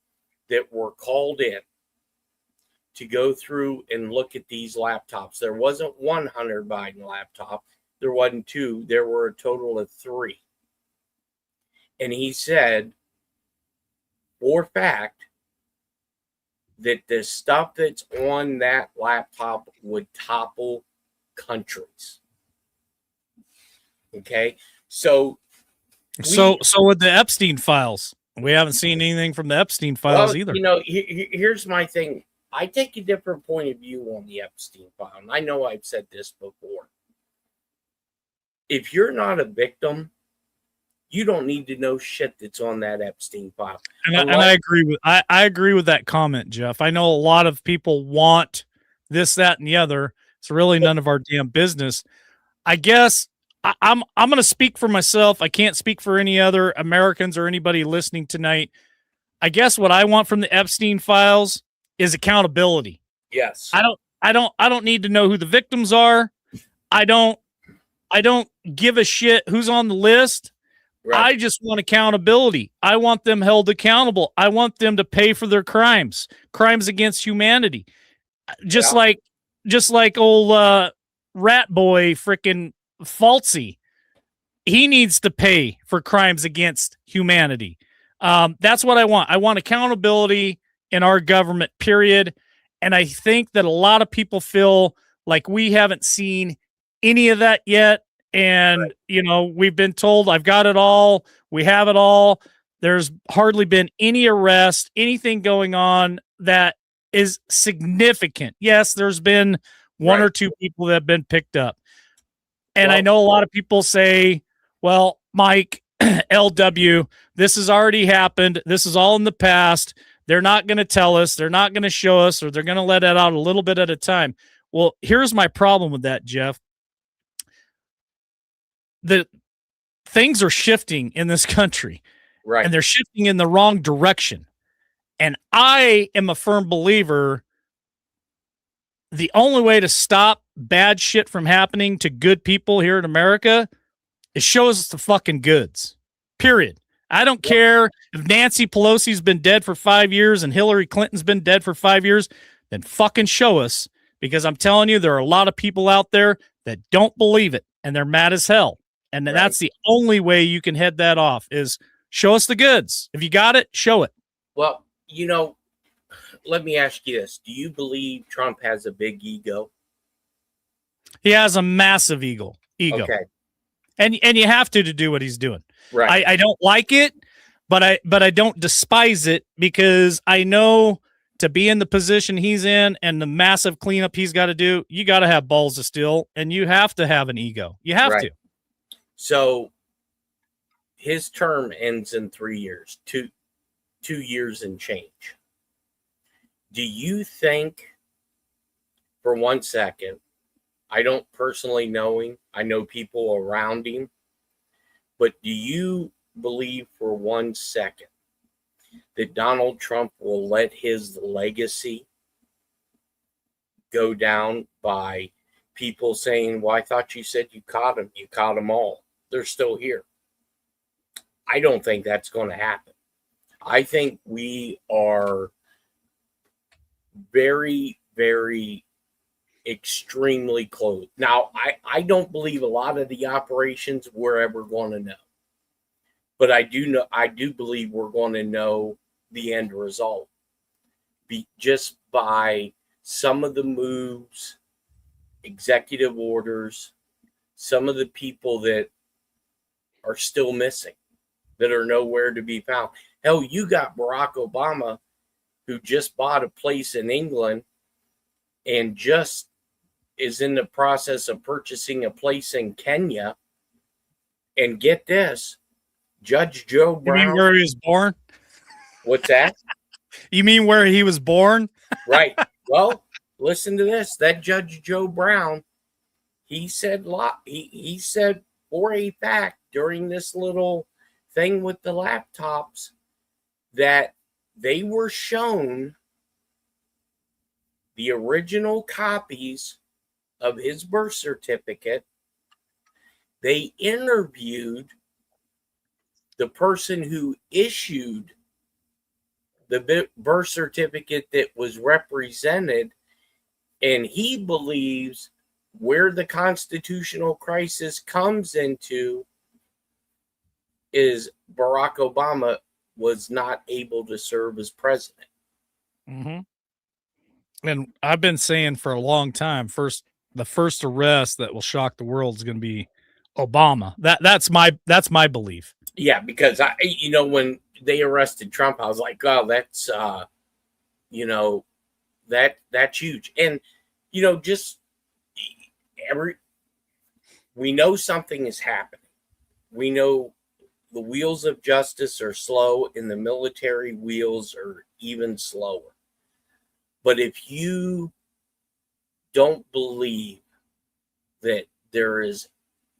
that were called in to go through and look at these laptops. There wasn't one Hunter Biden laptop. There wasn't two. There were a total of 3. And he said, for fact, that the stuff that's on that laptop would topple countries. Okay? So with the Epstein files, we haven't seen anything from the Epstein files either. Here's my thing. I take a different point of view on the Epstein file. And I know I've said this before. If you're not a victim, You don't need to know shit that's on that Epstein file. And I agree with I agree with that comment, Jeff. I know a lot of people want this, that, and the other. It's really none of our damn business. I guess I'm going to speak for myself. I can't speak for any other Americans or anybody listening tonight. I guess what I want from the Epstein files is accountability. Yes. I don't need to know who the victims are. I don't give a shit who's on the list. Right. I just want accountability. I want them held accountable. I want them to pay for their crimes against humanity. Just like old rat boy freaking Falsey. He needs to pay for crimes against humanity. That's what I want. I want accountability in our government, period. And I think that a lot of people feel like we haven't seen any of that yet. And, right. You know, we've been told I've got it all. We have it all. There's hardly been any arrest, anything going on that is significant. Yes, there's been one or two people that have been picked up. And I know a lot of people say, well, Mike, LW, this has already happened. This is all in the past. They're not going to tell us. They're not going to show us, or they're going to let it out a little bit at a time. Well, here's my problem with that, Jeff. The things are shifting in this country, right? And they're shifting in the wrong direction. And I am a firm believer the only way to stop bad shit from happening to good people here in America is show us the fucking goods. Period. I don't care if Nancy Pelosi's been dead for 5 years and Hillary Clinton's been dead for 5 years, then fucking show us, because I'm telling you, there are a lot of people out there that don't believe it and they're mad as hell. And that's the only way you can head that off is show us the goods. If you got it, show it. Well, you know, let me ask you this. Do you believe Trump has a big ego? He has a massive ego. Okay. And you have to do what he's doing. Right. I don't like it, but I don't despise it, because I know to be in the position he's in and the massive cleanup he's got to do, you got to have balls of steel, and you have to have an ego. You have to. So his term ends in 3 years, 2 years and change. Do you think, for 1 second, I don't personally know him, I know people around him, but do you believe for 1 second that Donald Trump will let his legacy go down by people saying, well, I thought you said you caught him. You caught them all. They're still here. I don't think that's going to happen. I think we are very, very extremely close. Now, I don't believe a lot of the operations we're ever going to know. But I do believe we're going to know the end result just by some of the moves, executive orders, some of the people that are still missing, that are nowhere to be found. Hell, you got Barack Obama, who just bought a place in England and just is in the process of purchasing a place in Kenya. And get this, Judge Joe Brown. You mean where he was born? What's that? You mean where he was born? Right. Well, listen to this. That Judge Joe Brown, he said he said for a fact during this little thing with the laptops that they were shown the original copies of his birth certificate. They interviewed the person who issued the birth certificate that was represented, and he believes where the constitutional crisis comes into is Barack Obama was not able to serve as president. Mm-hmm. And I've been saying for a long time, the first arrest that will shock the world is going to be Obama. That's my belief. Yeah, because when they arrested Trump, I was like, oh, that's that's huge. And we know something is happening. We know the wheels of justice are slow and the military wheels are even slower. But if you don't believe that there is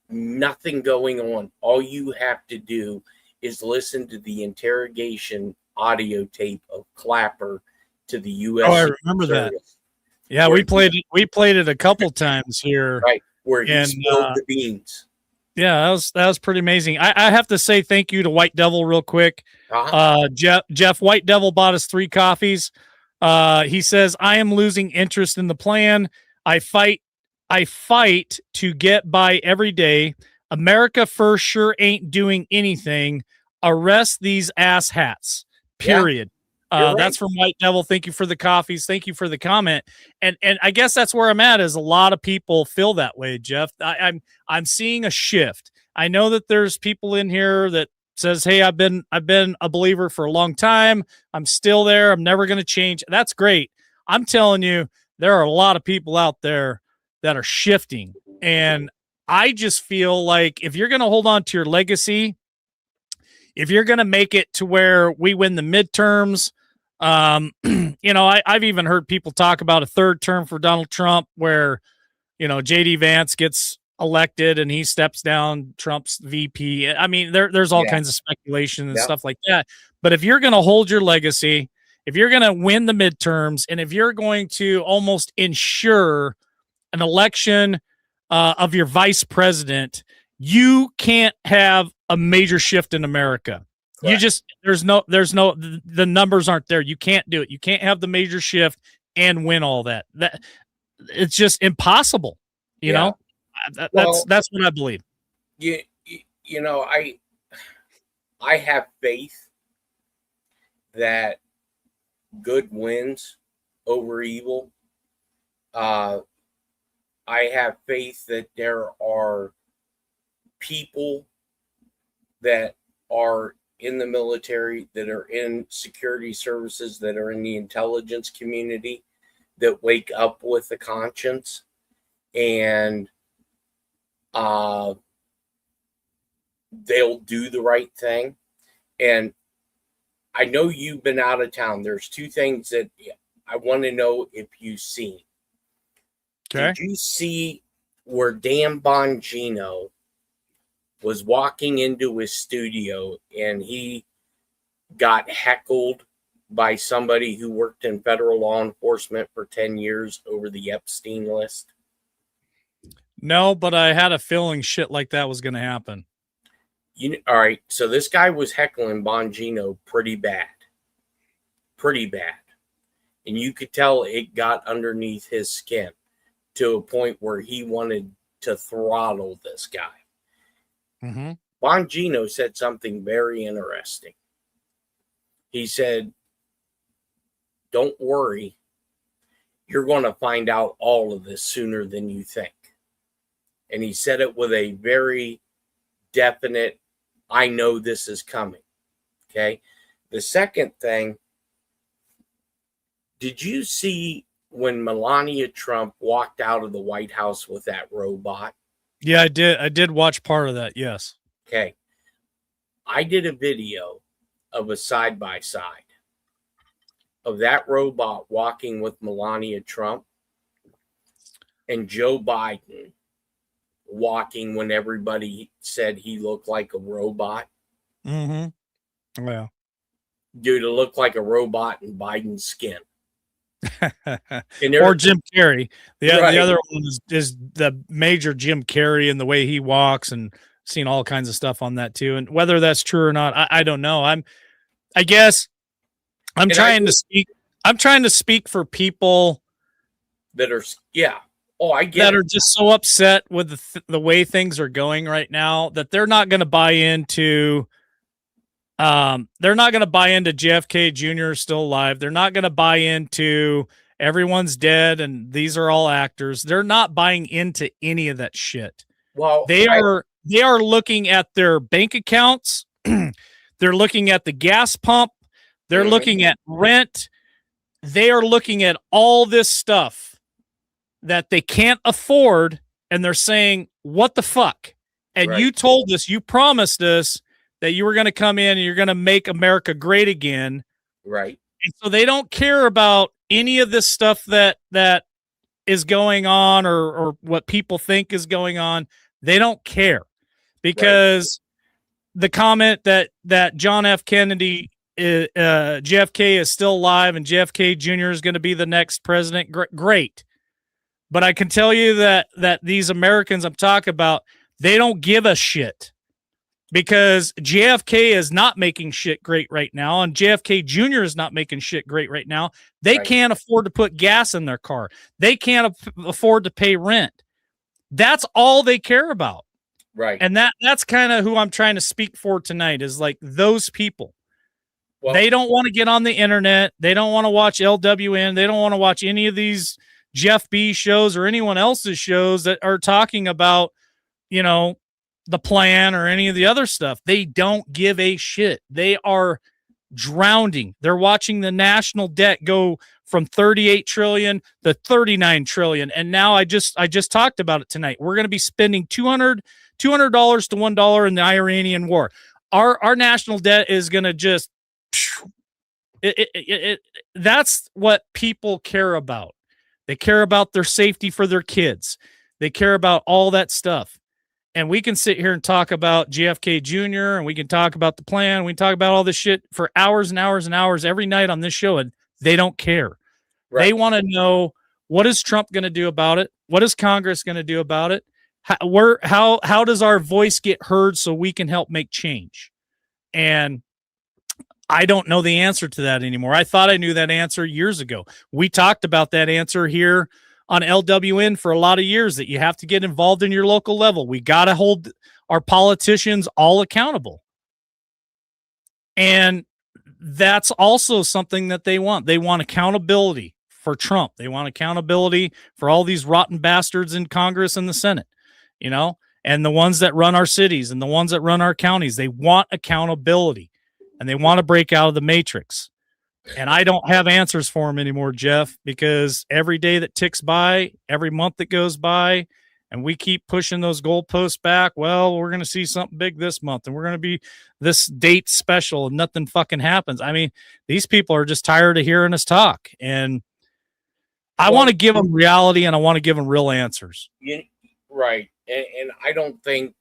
nothing going on, all you have to do is listen to the interrogation audio tape of Clapper to the U.S. Oh, I remember that. Yeah, we played it a couple times here. Right, where he spilled the beans. Yeah, that was pretty amazing. I have to say thank you to White Devil real quick. Jeff White Devil bought us 3 coffees. He says, I am losing interest in the plan. I fight to get by every day. America first sure ain't doing anything. Arrest these ass hats. Period. Right. That's from White Devil. Thank you for the coffees. Thank you for the comment. And I guess that's where I'm at, is a lot of people feel that way, Jeff. I'm seeing a shift. I know that there's people in here that says, hey, I've been a believer for a long time. I'm still there. I'm never going to change. That's great. I'm telling you, there are a lot of people out there that are shifting. And I just feel like if you're going to hold on to your legacy, if you're going to make it to where we win the midterms, I've even heard people talk about a 3rd term for Donald Trump where, JD Vance gets elected and he steps down Trump's VP. I mean, there's all kinds of speculation and stuff like that. But if you're going to hold your legacy, if you're going to win the midterms, and if you're going to almost ensure an election of your vice president, you can't have a major shift in America. Right. You just, the numbers aren't there. You can't do it. You can't have the major shift and win all that. It's just impossible. You know, that's what I believe. I have faith that good wins over evil. I have faith that there are people that are in the military, that are in security services, that are in the intelligence community, that wake up with a conscience, and they'll do the right thing. And I know you've been out of town. There's 2 things that I want to know if you've seen. Okay. Did you see where Dan Bongino was walking into his studio and he got heckled by somebody who worked in federal law enforcement for 10 years over the Epstein list? No, but I had a feeling shit like that was going to happen. All right, so this guy was heckling Bongino pretty bad. And you could tell it got underneath his skin to a point where he wanted to throttle this guy. Mm-hmm. Bongino said something very interesting. He said, don't worry, you're going to find out all of this sooner than you think. And he said it with a very definite, I know this is coming. Okay. The second thing, did you see when Melania Trump walked out of the White House with that robot? Yeah, I did. I did watch part of that. Yes. Okay. I did a video of a side-by-side of that robot walking with Melania Trump and Joe Biden walking when everybody said he looked like a robot. Mm-hmm. Yeah. Dude, it looked like a robot in Biden's skin. Or Jim Carrey. The other one is the major Jim Carrey and the way he walks, and seen all kinds of stuff on that too. And whether that's true or not, I don't know. I'm trying to speak for people that are, I get that are just so upset with the way things are going right now that they're not going to buy into. They're not going to buy into JFK Jr. is still alive. They're not going to buy into everyone's dead and these are all actors. They're not buying into any of that shit. Well, they are looking at their bank accounts. They're looking at the gas pump. They're looking at rent. They are looking at all this stuff that they can't afford. And they're saying, what the fuck? And you told us, you promised us that you were going to come in and you're going to make America great again. Right. And so they don't care about any of this stuff that is going on or what people think is going on. They don't care because the comment that John F. Kennedy, JFK is still alive and JFK Jr. is going to be the next president. Great. But I can tell you that these Americans I'm talking about, they don't give a shit because JFK is not making shit great right now, and JFK Jr. is not making shit great right now. They can't afford to put gas in their car. They can't afford to pay rent. That's all they care about. Right. And that's kind of who I'm trying to speak for tonight is like those people. Well, they don't want to get on the internet. They don't want to watch LWN. They don't want to watch any of these Jeff B shows or anyone else's shows that are talking about, you know, the plan or any of the other stuff. They don't give a shit. They are drowning. They're watching the national debt go from 38 trillion to 39 trillion. And now I just talked about it tonight. We're going to be spending $200 to $1 in the Iranian war. Our national debt is going to just that's what people care about. They care about their safety for their kids. They care about all that stuff. And we can sit here and talk about JFK Jr. and we can talk about the plan. We can talk about all this shit for hours and hours and hours every night on this show, and they don't care. Right. They want to know, what is Trump going to do about it? What is Congress going to do about it? How does our voice get heard so we can help make change? And I don't know the answer to that anymore. I thought I knew that answer years ago. We talked about that answer here on LWN for a lot of years, that you have to get involved in your local level. We got to hold our politicians all accountable. And that's also something that they want. They want accountability for Trump. They want accountability for all these rotten bastards in Congress and the Senate, you know, and the ones that run our cities and the ones that run our counties. They want accountability and they want to break out of the matrix. And I don't have answers for them anymore, Jeff, because every day that ticks by, every month that goes by, and we keep pushing those goalposts back, well, we're going to see something big this month, and we're going to be this date special, and nothing fucking happens. I mean, these people are just tired of hearing us talk, and I want to give them reality, and I want to give them real answers. Right, and I don't think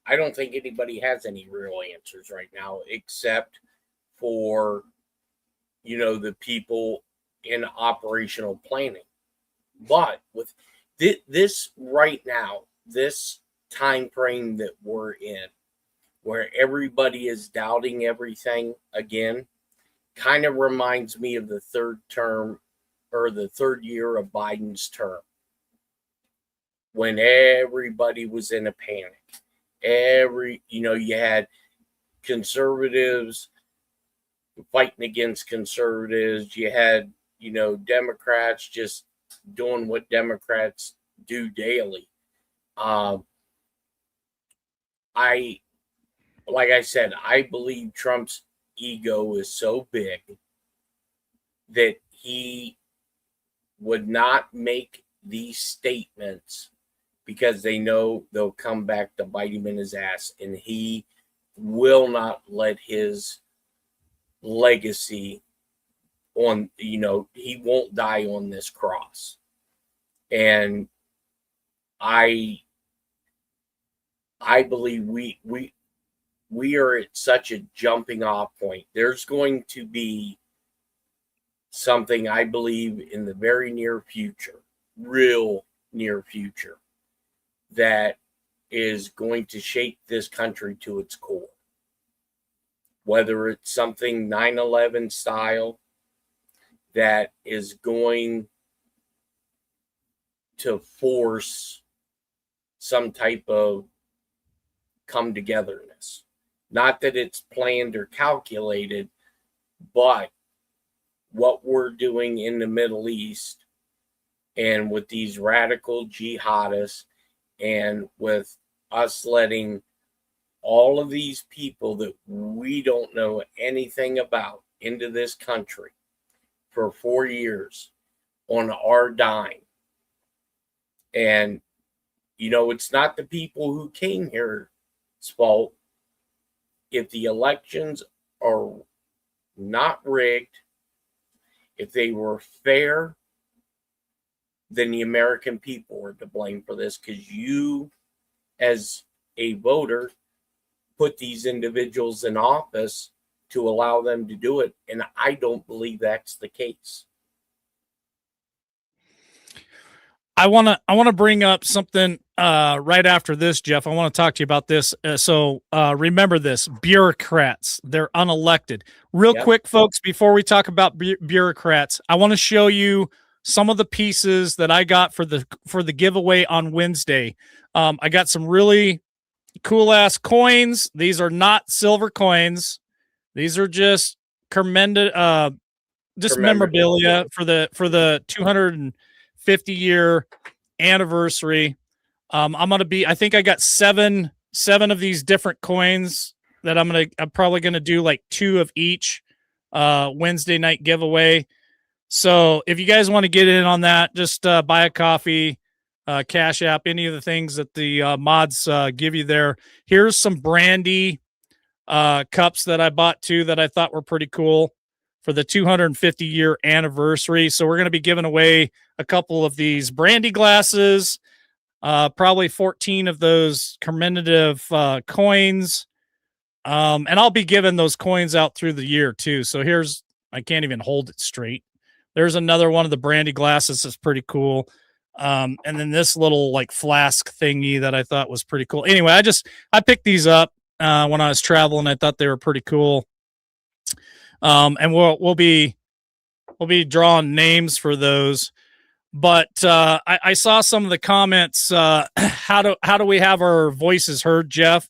anybody has any real answers right now, except for, you know, the people in operational planning. But with this right now, this time frame that we're in, where everybody is doubting everything again, kind of reminds me of the third term or the third year of Biden's term, when everybody was in a panic. You had conservatives fighting against conservatives. You had, Democrats just doing what Democrats do daily. Like I said, I believe Trump's ego is so big that he would not make these statements because they know they'll come back to bite him in his ass, and he will not let his legacy he won't die on this cross. And I believe we are at such a jumping off point. There's going to be something, I believe, in the very near future, real near future, that is going to shake this country to its core. Whether it's something 9/11 style that is going to force some type of come togetherness. Not that it's planned or calculated, but what we're doing in the Middle East and with these radical jihadists, and with us letting all of these people that we don't know anything about into this country for 4 years on our dime. And, it's not the people who came here's fault. if the elections are not rigged, if they were fair, then the American people are to blame for this, because you, as a voter, put these individuals in office to allow them to do it. And I don't believe that's the case. I want to bring up something right after this, Jeff. I want to talk to you about this. So remember this: bureaucrats, they're unelected. Real quick, folks, before we talk about bureaucrats, I want to show you some of the pieces that I got for the giveaway on Wednesday. I got some really cool ass coins. These are not silver coins. These are just memorabilia for the 250 year anniversary. I'm I think I got seven of these different coins that I'm probably gonna do like 2 of each Wednesday night giveaway. So if you guys want to get in on that, just buy a coffee, Cash App, any of the things that the mods give you there. Here's some brandy cups that I bought too that I thought were pretty cool for the 250 year anniversary. So we're going to be giving away a couple of these brandy glasses, probably 14 of those commemorative coins. And I'll be giving those coins out through the year too. So I can't even hold it straight. There's another one of the brandy glasses that's pretty cool. And then this little like flask thingy that I thought was pretty cool. Anyway, I picked these up when I was traveling. I thought they were pretty cool. And we'll be drawing names for those. But I saw some of the comments. How do we have our voices heard, Jeff?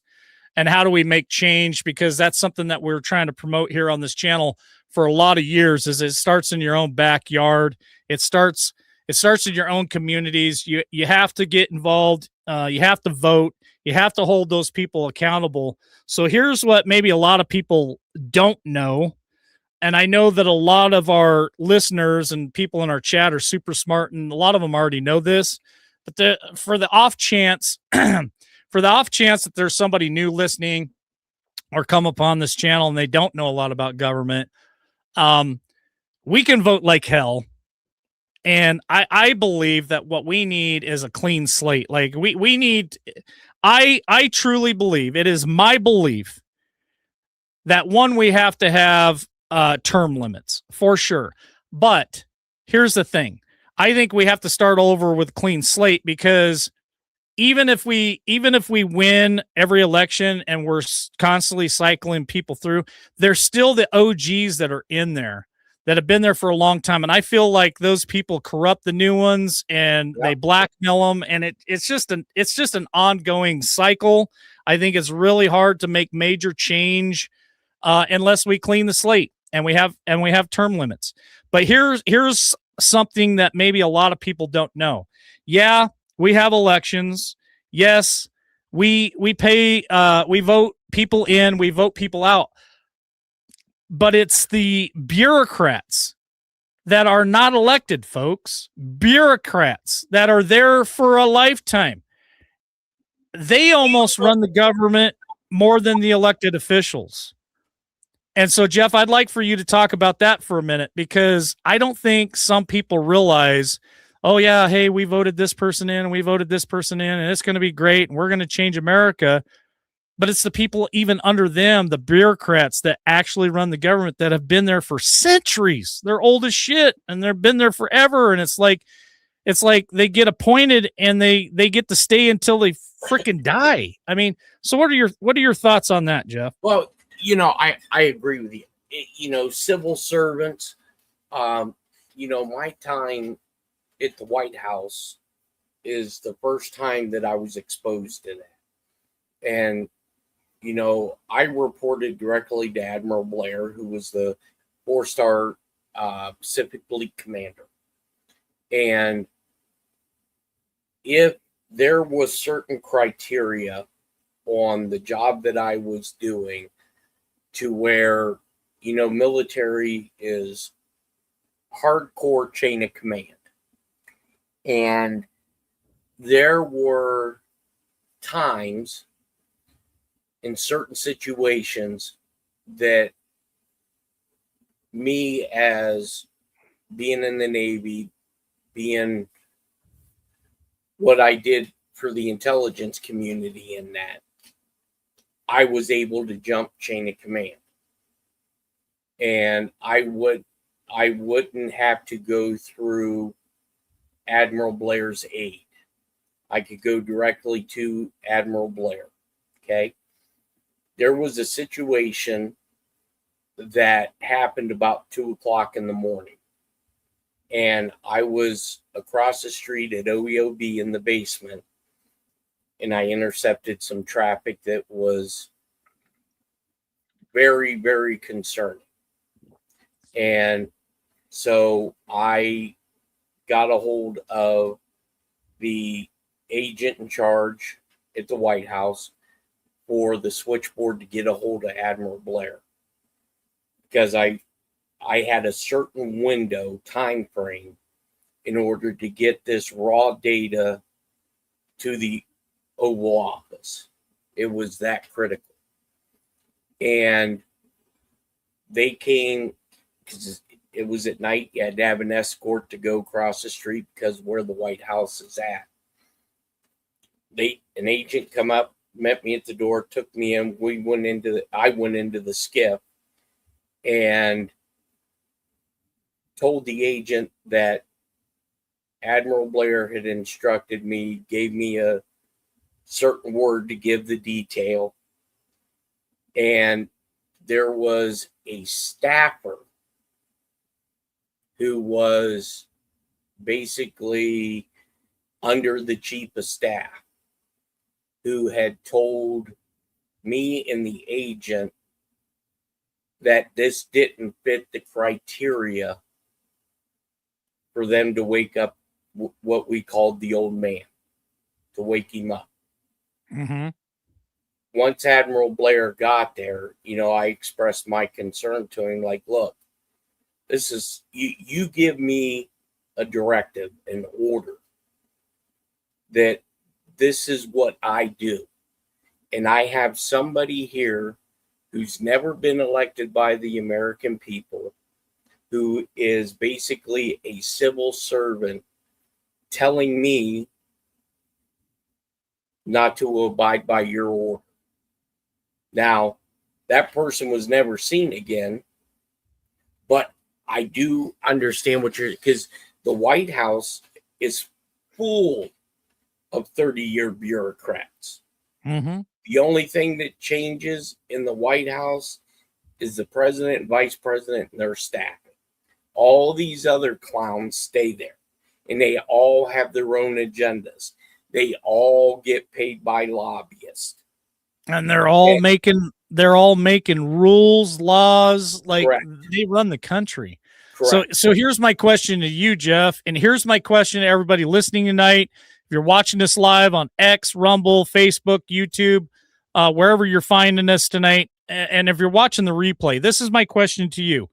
And how do we make change? Because that's something that we're trying to promote here on this channel for a lot of years. Is it starts in your own backyard. It starts in your own communities. You have to get involved. You have to vote. You have to hold those people accountable. So here's what maybe a lot of people don't know. And I know that a lot of our listeners and people in our chat are super smart, and a lot of them already know this. But for the off chance, that there's somebody new listening or come upon this channel and they don't know a lot about government, we can vote like hell. And I believe that what we need is a clean slate. Like we need, I truly believe, it is my belief that we have to have term limits for sure. But here's the thing. I think we have to start over with clean slate, because even if we win every election and we're constantly cycling people through, there's still the OGs that are in there that have been there for a long time. And I feel like those people corrupt the new ones and they blackmail them. And it's just an ongoing cycle. I think it's really hard to make major change unless we clean the slate and we have term limits. But here's something that maybe a lot of people don't know. Yeah, we have elections. Yes, we pay, we vote people in, we vote people out. But it's the bureaucrats that are not elected, folks. Bureaucrats that are there for a lifetime. They almost run the government more than the elected officials. And so, Jeff, I'd like for you to talk about that for a minute, because I don't think some people realize, oh, yeah, hey, we voted this person in and we voted this person in and it's going to be great and we're going to change America. But it's the people even under them, the bureaucrats that actually run the government, that have been there for centuries. They're old as shit and they've been there forever. And it's like they get appointed and they get to stay until they freaking die. I mean, so what are your thoughts on that, Jeff? Well, I agree with you. Civil servants, my time at the White House is the first time that I was exposed to that. And, I reported directly to Admiral Blair, who was the 4-star Pacific Fleet commander. And if there was certain criteria on the job that I was doing, to where, military is hardcore chain of command. And there were times in certain situations that me, as being in the Navy, being what I did for the intelligence community, in that I was able to jump chain of command, and I wouldn't have to go through Admiral Blair's aide. I could go directly to Admiral Blair. Okay. There was a situation that happened about 2 o'clock in the morning, and I was across the street at OEOB in the basement, and I intercepted some traffic that was very, very concerning. And so I got a hold of the agent in charge at the White House for the switchboard to get a hold of Admiral Blair, because I had a certain window time frame in order to get this raw data to the Oval Office. It was that critical. And they came, because it was at night. You had to have an escort to go across the street because of where the White House is at. An agent come up, met me at the door, took me in. I went into the skiff and told the agent that Admiral Blair had instructed me, gave me a certain word to give the detail. And there was a staffer who was basically under the chief of staff, who had told me and the agent that this didn't fit the criteria for them to wake up what we called the old man, to wake him up. Mm-hmm. Once Admiral Blair got there, I expressed my concern to him, like, look, this is, you give me a directive, an order, that this is what I do. And I have somebody here who's never been elected by the American people, who is basically a civil servant, telling me not to abide by your order. Now, that person was never seen again, but I do understand because the White House is full of 30-year bureaucrats. Mm-hmm. The only thing that changes in the White House is the president and vice president and their staff. All these other clowns stay there, and they all have their own agendas. They all get paid by lobbyists. And they're all making rules, laws, like Correct. They run the country. Correct. So here's my question to you, Jeff, and here's my question to everybody listening tonight. If you're watching this live on X, Rumble, Facebook, YouTube, wherever you're finding us tonight, and if you're watching the replay, this is my question to you.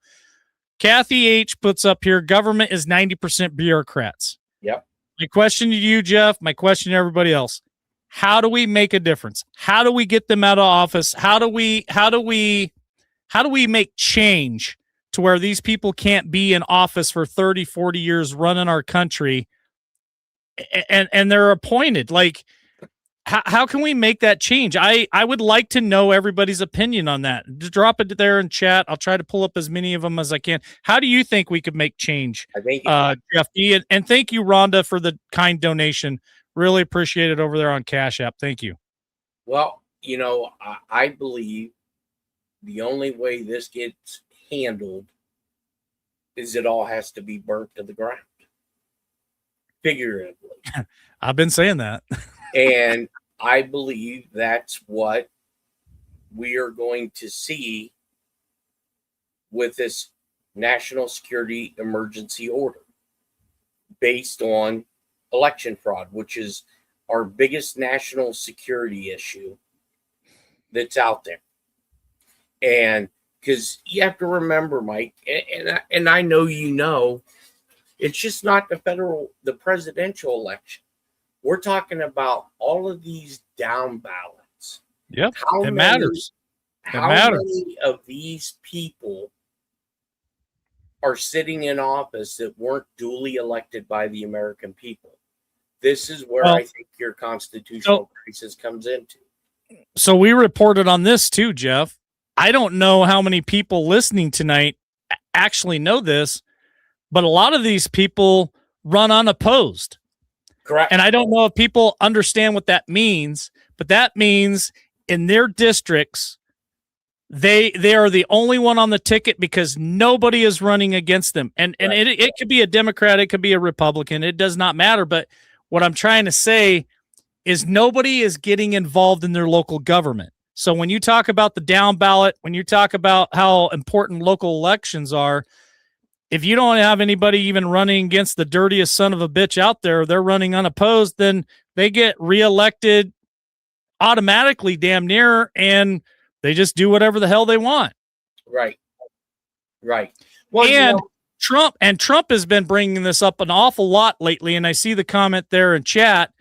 Kathy H puts up here, government is 90% bureaucrats. Yep. My question to you, Jeff, my question to everybody else. How do we make a difference? How do we get them out of office? How do we make change to where these people can't be in office for 30, 40 years running our country and they're appointed? Like, how can we make that change? I would like to know everybody's opinion on that. Just drop it there in chat. I'll try to pull up as many of them as I can. How do you think we could make change? I think Jeff D, and thank you, Rhonda, for the kind donation. Really appreciate it over there on Cash App. Thank you. Well, I believe the only way this gets handled is it all has to be burnt to the ground, figuratively. I've been saying that. And I believe that's what we are going to see with this national security emergency order based on election fraud, which is our biggest national security issue that's out there. And because you have to remember, Mike, and I know it's just not the presidential election. We're talking about all of these down ballots Yep. How It many matters. It how matters. many of these people are sitting in office that weren't duly elected by the American people? This is where Well, I think your so constitutional crisis comes into. so we reported on this too, Jeff. I don't know how many people listening tonight actually know this, but a lot of these people run unopposed. Correct. And I don't know if people understand what that means, but that means in their districts, they are the only one on the ticket because nobody is running against them. And Right. it could be a Democrat, it could be a Republican, it does not matter. But what I'm trying to say is nobody is getting involved in their local government. So when you talk about the down ballot, when you talk about how important local elections are, if you don't have anybody even running against the dirtiest son of a bitch out there, they're running unopposed, then they get reelected automatically damn near, and they just do whatever the hell they want. Right. Right. Well, And Trump has been bringing this up an awful lot lately, and I see the comment there in chat.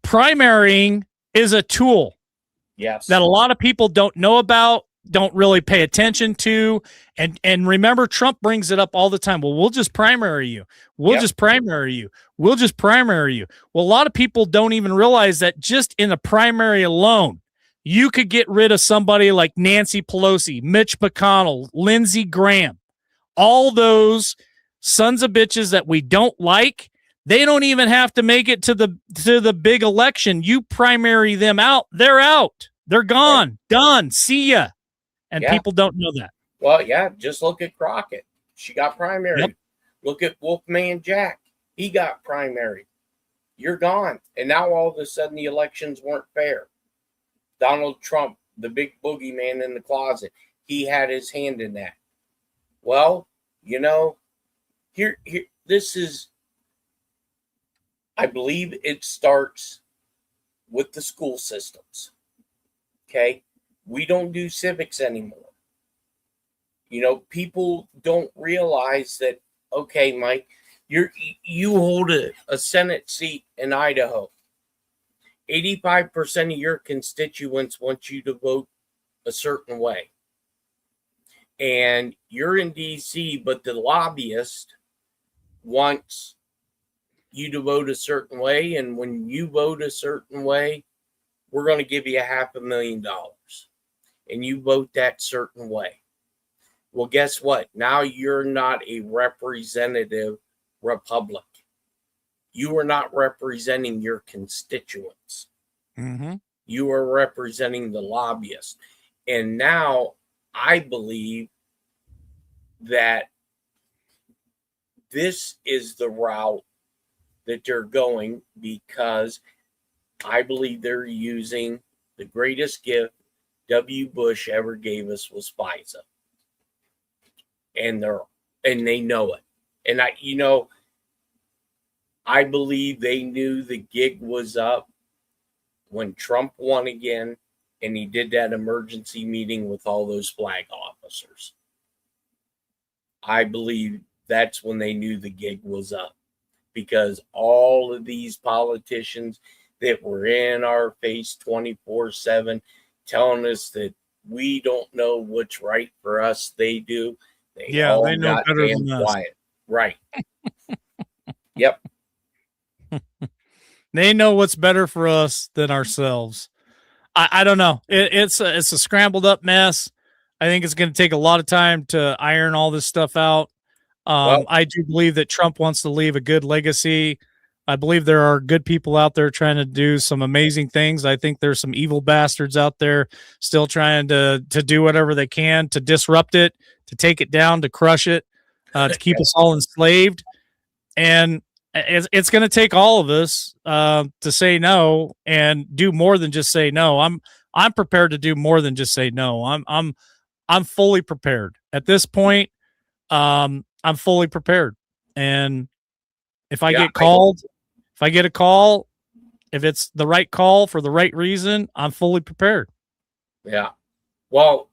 Primarying is a tool yes. that a lot of people don't know about, don't really pay attention to. And remember, Trump brings it up all the time. Well, we'll just primary you. We'll Yep. just primary you. We'll just primary you. Well, a lot of people don't even realize that just in a primary alone, you could get rid of somebody like Nancy Pelosi, Mitch McConnell, Lindsey Graham, all those sons of bitches that we don't like. They don't even have to make it to the big election. You primary them out, they're out. They're gone. Right. Done. See ya. And Yeah. people don't know that. Well, yeah, just look at Crockett. She got primary. Yep. Look at Wolfman Jack. He got primary. You're gone. And now all of a sudden the elections weren't fair. Donald Trump, the big boogeyman in the closet, he had his hand in that. Well, you know, here this is, I believe it starts with the school systems. Okay? We don't do civics anymore. You know, people don't realize that, okay, Mike, you hold a Senate seat in Idaho. 85% of your constituents want you to vote a certain way. And you're in DC, but the lobbyist wants you to vote a certain way. And when you vote a certain way, we're going to give you $500,000. And you vote that certain way. Well, guess what? Now you're not a representative republic. You are not representing your constituents. Mm-hmm. You are representing the lobbyists. And now I believe that this is the route that they're going, because I believe they're using the greatest gift W. Bush ever gave us was FISA. And they know it. And I believe they knew the gig was up when Trump won again, and he did that emergency meeting with all those flag officers. I believe that's when they knew the gig was up, because all of these politicians that were in our face 24/7 telling us that we don't know what's right for us, they do. They all they know got better damn than us. quiet. Right. Yep. They know what's better for us than ourselves. I don't know. It's a scrambled up mess. I think it's going to take a lot of time to iron all this stuff out. Well, I do believe that Trump wants to leave a good legacy. I believe there are good people out there trying to do some amazing things. I think there's some evil bastards out there still trying to do whatever they can to disrupt it, to take it down, to crush it, to keep us all enslaved. And it's going to take all of us to say no and do more than just say no. I'm prepared to do more than just say no. I'm fully prepared at this point. I'm fully prepared, and if I get called, if I get a call, if it's the right call for the right reason, I'm fully prepared. Yeah. Well,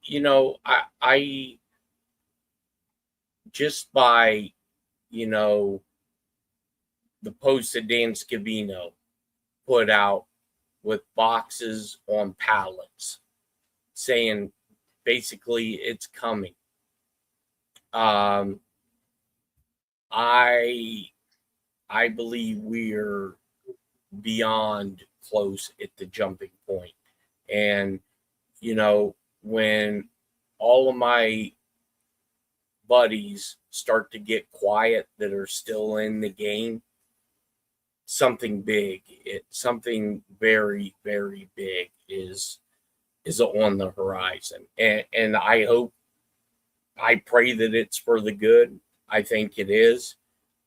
I just by, the post that Dan Scavino put out with boxes on pallets saying basically it's coming. I believe we're beyond close at the jumping point. And, you know, when all of my buddies start to get quiet that are still in the game, something big, something very, very big is on the horizon. And I pray that it's for the good. I think it is.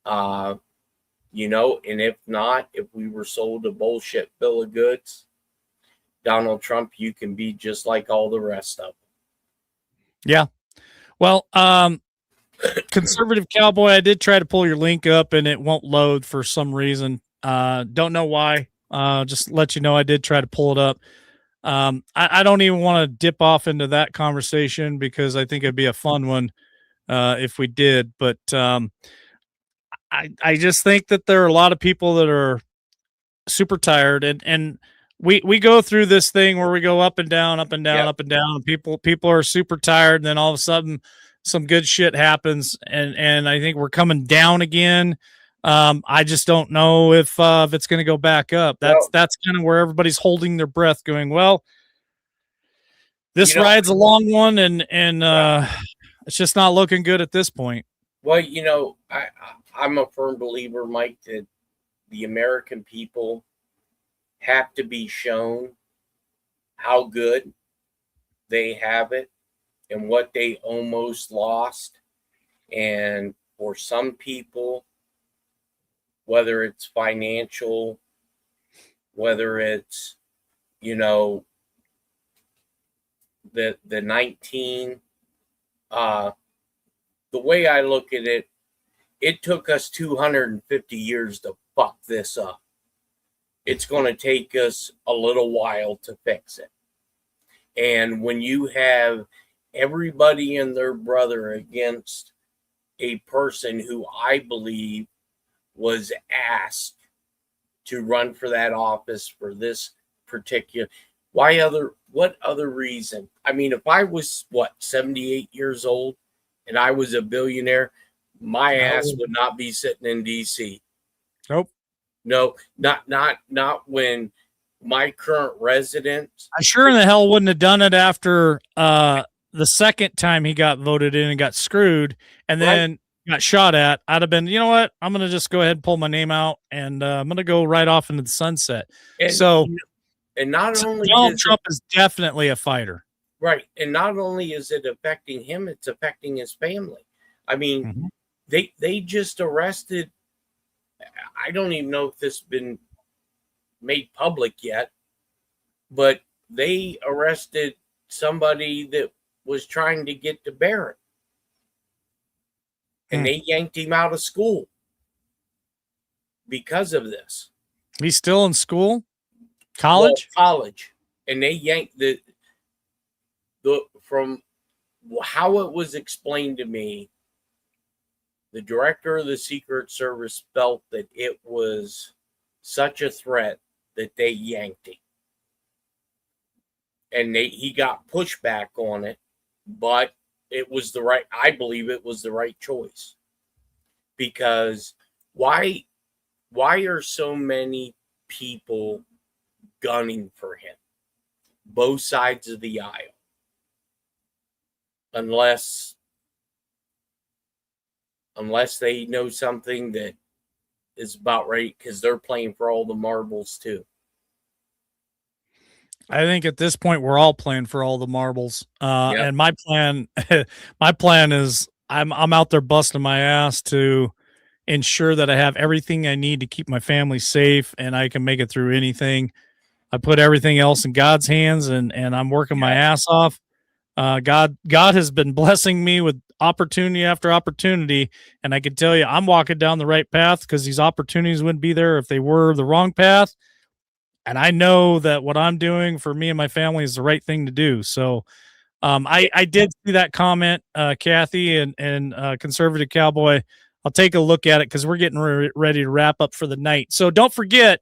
You know, and if not, if we were sold a bullshit bill of goods, Donald Trump, you can be just like all the rest of them. Yeah. Well, Conservative Cowboy, I did try to pull your link up and it won't load for some reason. Don't know why. Just let you know I did try to pull it up. I don't even want to dip off into that conversation because I think it'd be a fun one if we did. But I just think that there are a lot of people that are super tired, and we go through this thing where we go up and down, up and down, Yep. up and down. And people are super tired, and then all of a sudden some good shit happens, and I think we're coming down again. I just don't know if it's going to go back up. That's kind of where everybody's holding their breath, going, well, this ride's a long one, and it's just not looking good at this point. Well, you know, I'm a firm believer, Mike, that the American people have to be shown how good they have it and what they almost lost. And for some people, whether it's financial, whether it's, you know, the 19, the way I look at it, it took us 250 years to fuck this up. It's going to take us a little while to fix it. And when you have everybody and their brother against a person who I believe was asked to run for that office for this particular, what other reason? I mean, if I was 78 years old and I was a billionaire, my ass would not be sitting in DC. Nope. No, not when my current resident. I sure in the hell wouldn't have done it after the second time he got voted in and got screwed and then got shot at. I'd have been, you know what? I'm going to just go ahead and pull my name out and I'm going to go right off into the sunset. And not only Donald Trump is definitely a fighter. Right. And not only is it affecting him, it's affecting his family. I mean, they just arrested, I don't even know if this has been made public yet, but they arrested somebody that was trying to get to Barrett. And they yanked him out of school because of this. He's still in school? College? Well, college. And they yanked the from how it was explained to me, the director of the Secret Service felt that it was such a threat that they yanked him. And he got pushback on it, but it was I believe it was the right choice. Because why are so many people gunning for him? Both sides of the aisle. Unless they know something that is about right, because they're playing for all the marbles too. I think at this point we're all playing for all the marbles. And my plan is I'm out there busting my ass to ensure that I have everything I need to keep my family safe and I can make it through anything. I put everything else in God's hands and I'm working my ass off. God has been blessing me with opportunity after opportunity. And I can tell you, I'm walking down the right path because these opportunities wouldn't be there if they were the wrong path. And I know that what I'm doing for me and my family is the right thing to do. So I did see that comment, Kathy and Conservative Cowboy. I'll take a look at it because we're getting ready to wrap up for the night. So don't forget,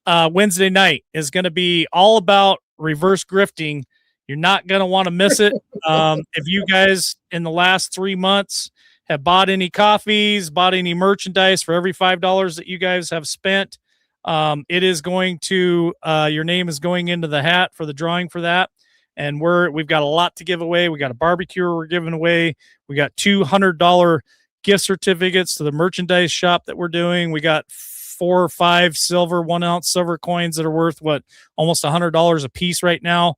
Wednesday night is going to be all about reverse grifting. You're not going to want to miss it. If you guys in the last 3 months have bought any coffees, bought any merchandise for every $5 that you guys have spent, it is going to your name is going into the hat for the drawing for that. And we've got a lot to give away. We got a barbecue we're giving away. We got $200 gift certificates to the merchandise shop that we're doing. We got 4 or 5 silver 1-ounce silver coins that are worth almost $100 a piece right now.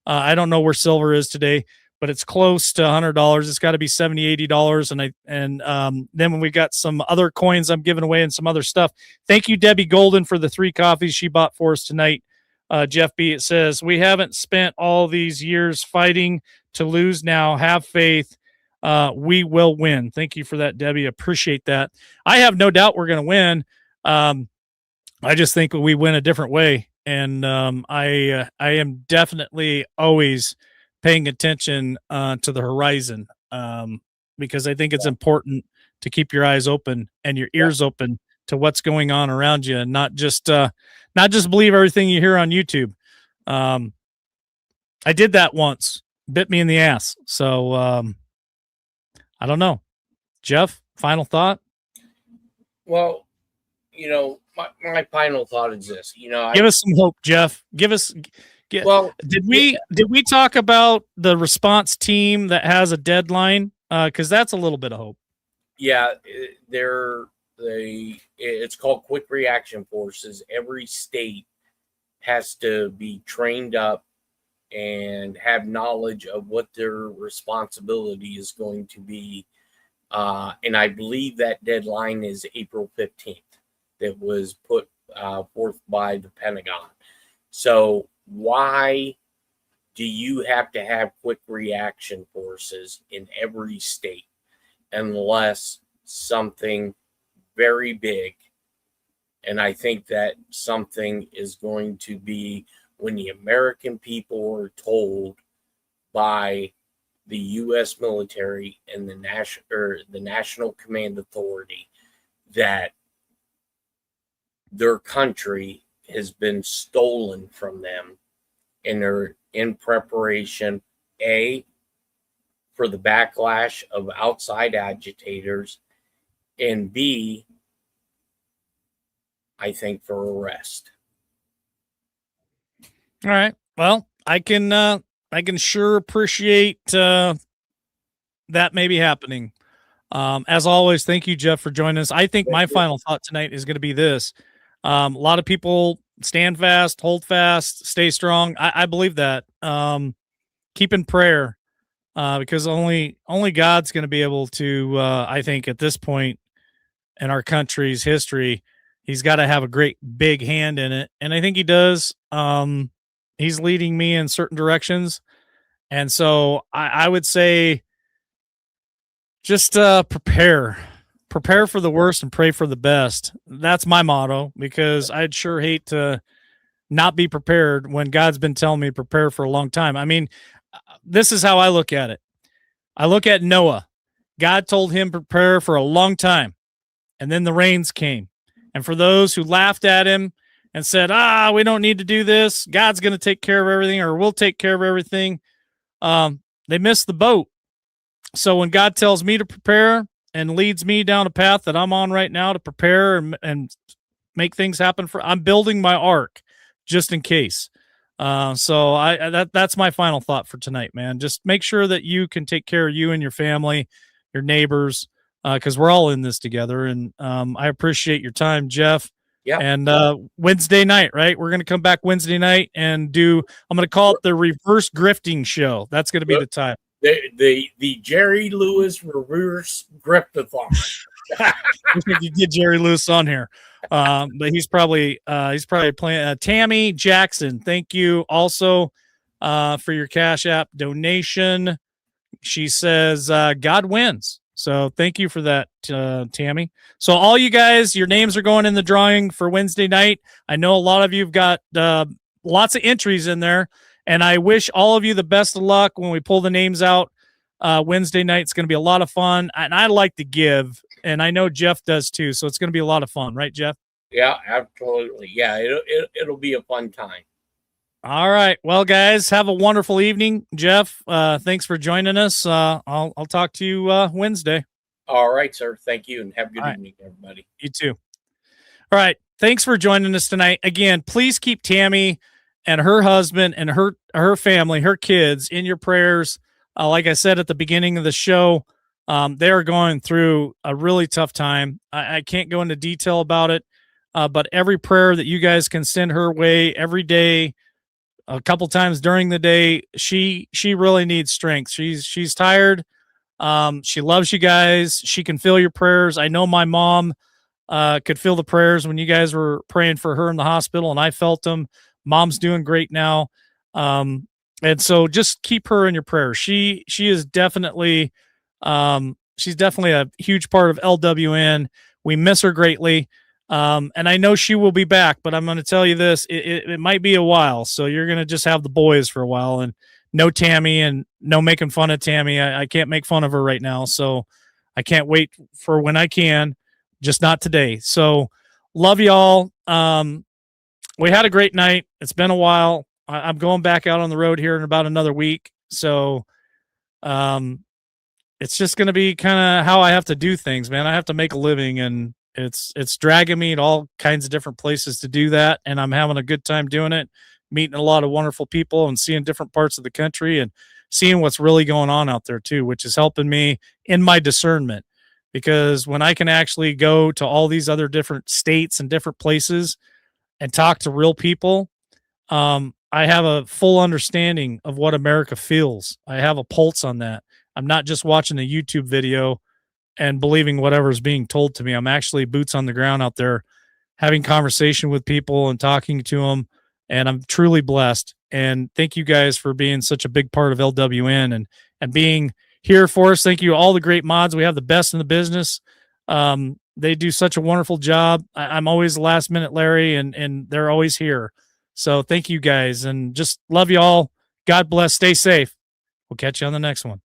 I don't know where silver is today, but it's close to $100. It's got to be $70, $80. And then when we got some other coins I'm giving away and some other stuff. Thank you, Debbie Golden, for the 3 coffees she bought for us tonight. Jeff B, it says, we haven't spent all these years fighting to lose now. Have faith. We will win. Thank you for that, Debbie. Appreciate that. I have no doubt we're going to win. I just think we win a different way. And I am definitely always paying attention to the horizon because I think it's important to keep your eyes open and your ears open to what's going on around you, and not just believe everything you hear on YouTube. I did that once, bit me in the ass. So I don't know. Jeff, final thought? Well, my final thought is this. Give us some hope, Jeff. Did we talk about the response team that has a deadline? Because that's a little bit of hope. Yeah, it's called Quick Reaction Forces. Every state has to be trained up and have knowledge of what their responsibility is going to be. And I believe that deadline is April 15th. That was put forth by the Pentagon. So why do you have to have quick reaction forces in every state unless something very big? And I think that something is going to be when the American people are told by the U.S. military and the National Command Authority that their country has been stolen from them, and they're in preparation, A, for the backlash of outside agitators, and B, I think for arrest. All right. Well, I can sure appreciate that maybe happening. As always, thank you, Jeff, for joining us. I think my final thought tonight is going to be this. A lot of people stand fast, hold fast, stay strong. I believe that. Keep in prayer, because only God's going to be able to, I think at this point in our country's history, he's got to have a great big hand in it. And I think he does. He's leading me in certain directions. And so I would say just prepare for the worst and pray for the best. That's my motto, because I'd sure hate to not be prepared when God's been telling me to prepare for a long time. I mean, this is how I look at it. I look at Noah. God told him prepare for a long time, and then the rains came. And for those who laughed at him and said, we don't need to do this, God's going to take care of everything, or we'll take care of everything, they missed the boat. So when God tells me to prepare and leads me down a path that I'm on right now to prepare and make things happen, I'm building my ark just in case. So that's my final thought for tonight, man. Just make sure that you can take care of you and your family, your neighbors, because we're all in this together. And I appreciate your time, Jeff. Yeah. And Wednesday night, right? We're going to come back Wednesday night and I'm going to call it the reverse grifting show. That's going to be the time. The Jerry Lewis reverse griftathon. You get Jerry Lewis on here, but he's probably playing. Tammy Jackson, thank you also for your Cash App donation. She says God wins, so thank you for that, Tammy. So all you guys, your names are going in the drawing for Wednesday night. I know a lot of you've got lots of entries in there. And I wish all of you the best of luck when we pull the names out Wednesday night. It's going to be a lot of fun. And I like to give, and I know Jeff does too. So it's going to be a lot of fun. Right, Jeff? Yeah, absolutely. Yeah, it'll be a fun time. All right. Well, guys, have a wonderful evening. Jeff, thanks for joining us. I'll talk to you Wednesday. All right, sir. Thank you, and have a All good right. evening, everybody. You too. All right. Thanks for joining us tonight. Again, please keep Tammy and her husband and her family, her kids in your prayers. Like I said at the beginning of the show, they are going through a really tough time. I can't go into detail about it, but every prayer that you guys can send her way every day, a couple times during the day, she really needs strength. She's tired. She loves you guys. She can feel your prayers. I know my mom could feel the prayers when you guys were praying for her in the hospital, and I felt them. Mom's doing great now, and so just keep her in your prayers. She is definitely, she's definitely a huge part of LWN. We miss her greatly, and I know she will be back. But I'm going to tell you this: it might be a while, so you're going to just have the boys for a while, and no Tammy, and no making fun of Tammy. I can't make fun of her right now, so I can't wait for when I can, just not today. So love y'all. We had a great night. It's been a while. I'm going back out on the road here in about another week. So it's just going to be kind of how I have to do things, man. I have to make a living, and it's dragging me to all kinds of different places to do that. And I'm having a good time doing it, meeting a lot of wonderful people and seeing different parts of the country and seeing what's really going on out there too, which is helping me in my discernment. Because when I can actually go to all these other different states and different places and talk to real people, I have a full understanding of what America feels. I have a pulse on that. I'm not just watching a YouTube video and believing whatever's being told to me. I'm actually boots on the ground out there having conversation with people and talking to them. And I'm truly blessed. And thank you guys for being such a big part of LWN and being here for us. Thank you, all the great mods. We have the best in the business. They do such a wonderful job. I'm always last minute Larry, and they're always here. So thank you guys, and just love you all. God bless. Stay safe. We'll catch you on the next one.